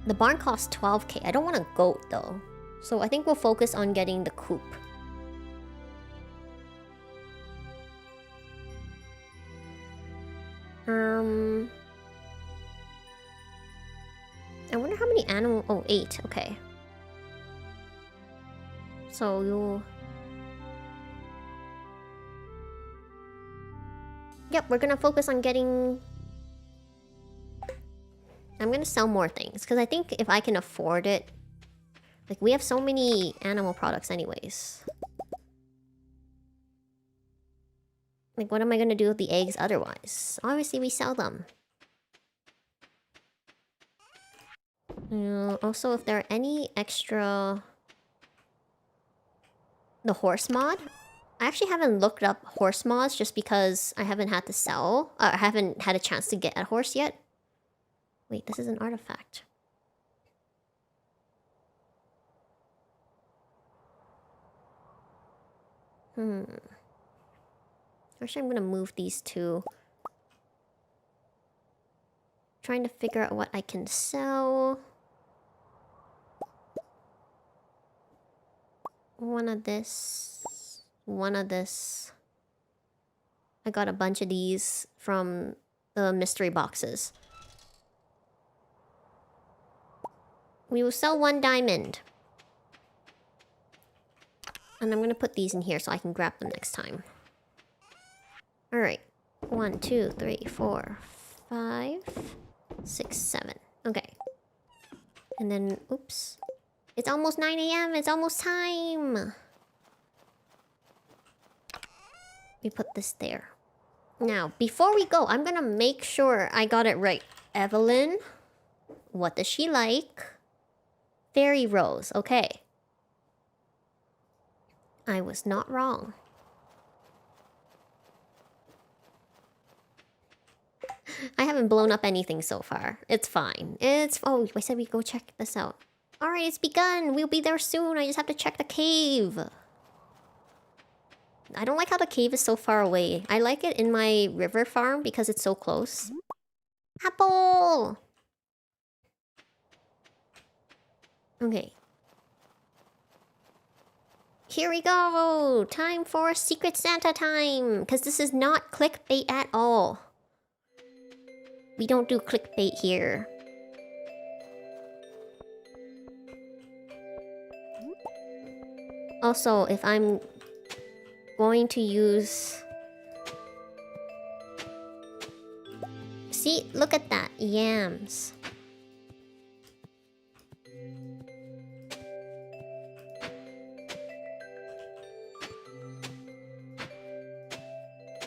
The barn costs 12k. I don't want a goat though. So I think we'll focus on getting the coop. I wonder how many animals... Oh, 8. Okay. So you'll... Yep, we're gonna focus on getting... I'm gonna sell more things, because I think if I can afford it... Like, we have so many animal products anyways. Like, what am I gonna do with the eggs otherwise? Obviously, we sell them. Also, if there are any extra... The horse mod? I actually haven't looked up horse mods just because I haven't had to sell. I haven't had a chance to get a horse yet. Wait, this is an artifact. Actually, I'm gonna move these two trying to figure out what I can sell. One of this. One of this. I got a bunch of these from the mystery boxes. We will sell 1 diamond. And I'm gonna put these in here so I can grab them next time. Alright. 1, 2, 3, 4, 5, 6, 7. Okay. And then, oops. It's almost 9 AM. It's almost time. We put this there. Now, before we go, I'm gonna make sure I got it right. Evelyn. What does she like? Fairy Rose. Okay. I was not wrong. I haven't blown up anything so far. It's fine. Oh, I said we go check this out. Alright, it's begun. We'll be there soon. I just have to check the cave. I don't like how the cave is so far away. I like it in my river farm because it's so close. Apple! Okay. Here we go! Time for Secret Santa time! Because this is not clickbait at all. We don't do clickbait here. Also, if I'm going to use... See, look at that. Yams.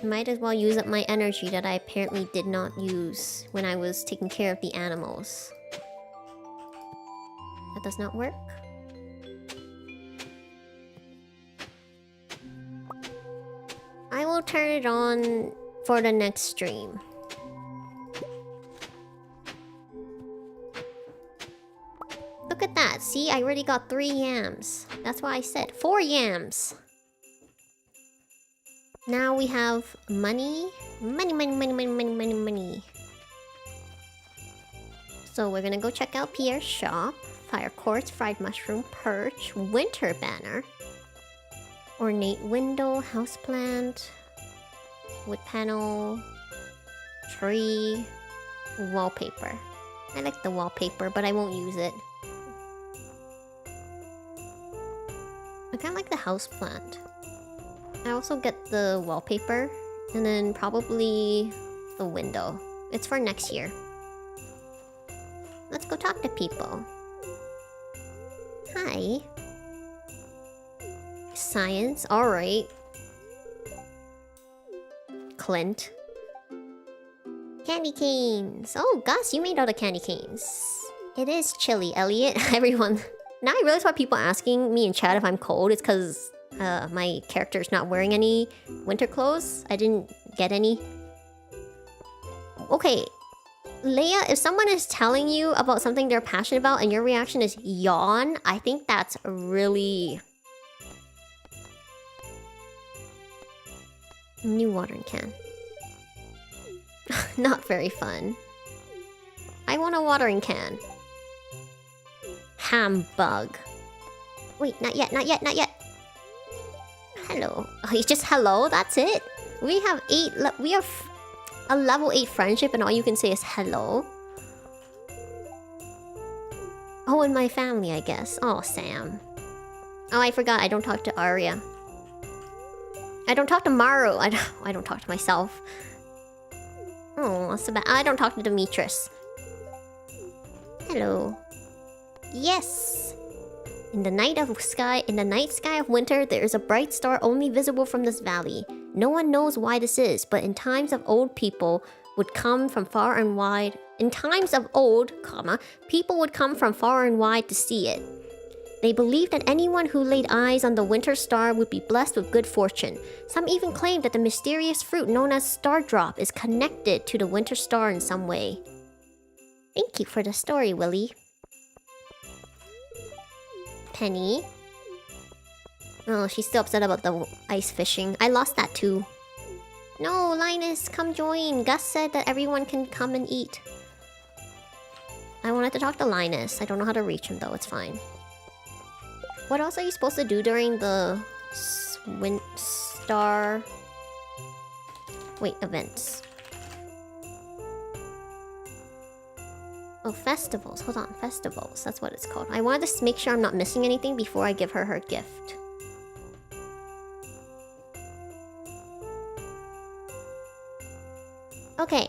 Might as well use up my energy that I apparently did not use when I was taking care of the animals. That does not work. I will turn it on for the next stream. Look at that. See, I already got 3 yams. That's why I said 4 yams. Now we have money. Money. So we're gonna go check out Pierre's shop. Fire quartz, fried mushroom, perch, winter banner. Ornate window, houseplant, wood panel, tree, wallpaper. I like the wallpaper, but I won't use it. I kinda like the houseplant. I also get the wallpaper, and then probably the window. It's for next year. Let's go talk to people. Hi. Science, alright. Clint. Candy canes. Oh, Gus, you made all the candy canes. It is chilly, Elliot. Everyone. Now I realize why people are asking me in chat if I'm cold. It's because my character's not wearing any winter clothes. I didn't get any. Okay. Leia, if someone is telling you about something they're passionate about and your reaction is yawn, I think that's really... New watering can. Not very fun. I want a watering can. Hambug. Wait, not yet. Hello. Oh, it's just hello, that's it? We have a level 8 friendship and all you can say is hello. Oh, and my family, I guess. Oh, Sam. Oh, I forgot, I don't talk to Aria. I don't talk to Maru. I don't talk to myself. Oh, that's so bad. I don't talk to Demetrius. Hello. Yes. In the night sky of winter, there is a bright star only visible from this valley. No one knows why this is, but in times of old, people would come from far and wide. In times of old, people would come from far and wide to see it. They believed that anyone who laid eyes on the winter star would be blessed with good fortune. Some even claimed that the mysterious fruit known as Stardrop is connected to the winter star in some way. Thank you for the story, Willie. Penny. Oh, she's still upset about the ice fishing. I lost that too. No, Linus, come join. Gus said that everyone can come and eat. I wanted to talk to Linus. I don't know how to reach him though, it's fine. What else are you supposed to do during the Star... Wait, events. Oh, festivals. Hold on, festivals. That's what it's called. I wanted to make sure I'm not missing anything before I give her her gift. Okay,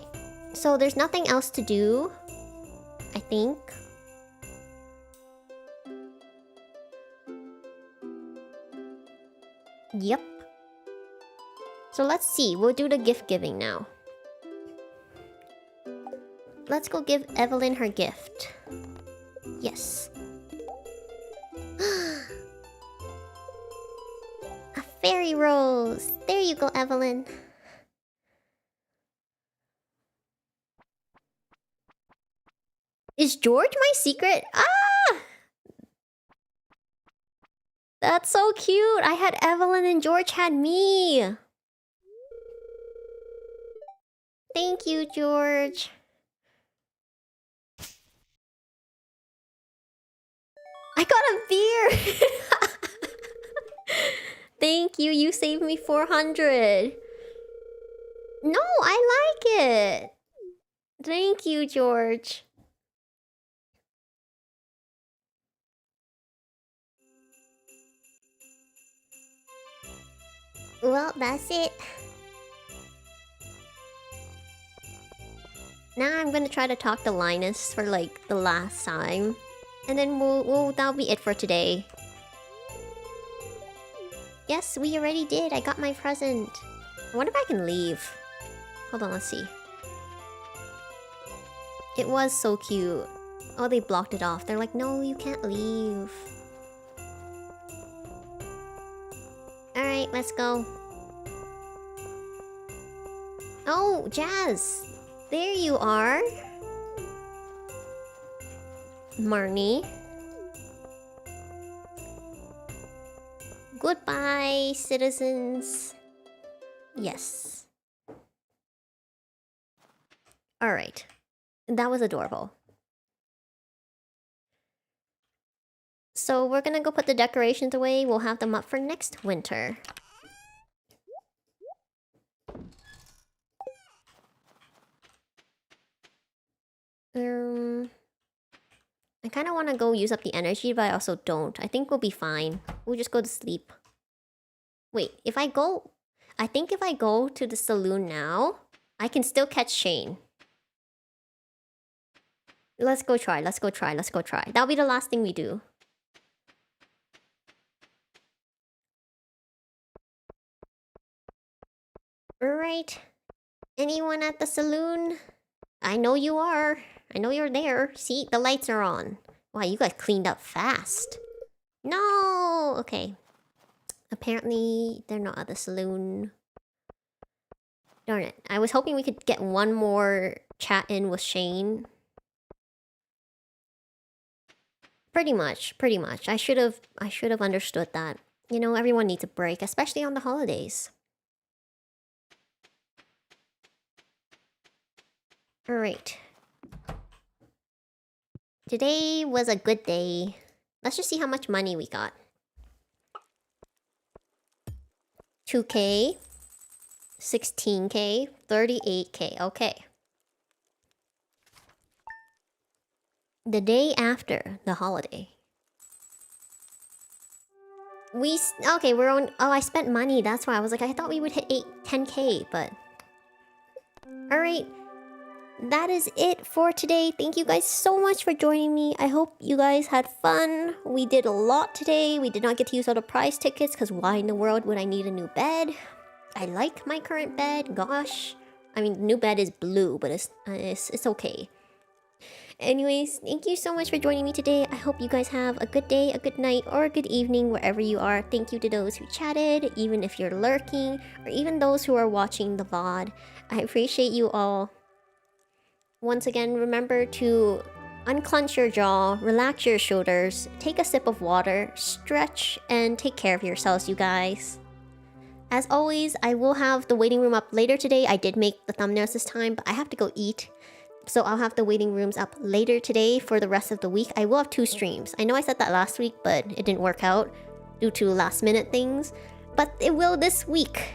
so there's nothing else to do, I think. Yep. So let's see, we'll do the gift giving now. Let's go give Evelyn her gift. Yes. A fairy rose! There you go, Evelyn. Is George my secret? Ah! That's so cute! I had Evelyn and George had me! Thank you, George. I got a beer! Thank you, you saved me 400. No, I like it. Thank you, George. Well, that's it. Now I'm gonna try to talk to Linus for like the last time. And then that'll be it for today. Yes, we already did. I got my present. I wonder if I can leave. Hold on, let's see. It was so cute. Oh, they blocked it off. They're like, no, you can't leave. Alright, let's go. Oh, Jazz! There you are! Marnie. Goodbye, citizens. Yes. Alright. That was adorable. So we're gonna go put the decorations away. We'll have them up for next winter. I kind of want to go use up the energy, but I also don't. I think we'll be fine. We'll just go to sleep. Wait, if I go... I think if I go to the saloon now, I can still catch Shane. Let's go try, let's go try, let's go try. That'll be the last thing we do. Alright. Anyone at the saloon? I know you are. I know you're there. See, the lights are on. Wow, you got cleaned up fast. No! Okay. Apparently, they're not at the saloon. Darn it. I was hoping we could get one more chat in with Shane. Pretty much, pretty much. I should have understood that. You know, everyone needs a break, especially on the holidays. Alright. Today was a good day. Let's just see how much money we got. 2K. 16K. 38K. Okay. The day after the holiday. Okay, we're on... Oh, I spent money. That's why I was like, I thought we would hit 10K, but... Alright. That is it for today. Thank you guys so much for joining me. I hope you guys had fun. We did a lot today. We did not get to use all the prize tickets because why in the world would I need a new bed? I like my current bed. Gosh. I mean, the new bed is blue, but it's okay. Anyways, thank you so much for joining me today. I hope you guys have a good day, a good night, or a good evening wherever you are. Thank you to those who chatted, even if you're lurking, or even those who are watching the VOD. I appreciate you all. Once again, remember to unclench your jaw, relax your shoulders, take a sip of water, stretch, and take care of yourselves, you guys. As always, I will have the waiting room up later today. I did make the thumbnails this time, but I have to go eat. So I'll have the waiting rooms up later today for the rest of the week. I will have 2 streams. I know I said that last week, but it didn't work out due to last minute things. But it will this week.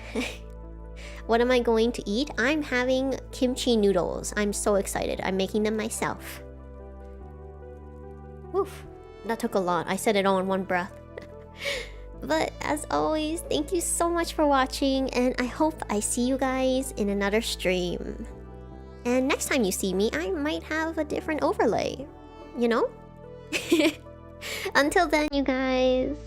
What am I going to eat? I'm having kimchi noodles. I'm so excited. I'm making them myself. Oof, that took a lot. I said it all in one breath. But as always, thank you so much for watching, and I hope I see you guys in another stream. And next time you see me, I might have a different overlay. You know? Until then, you guys.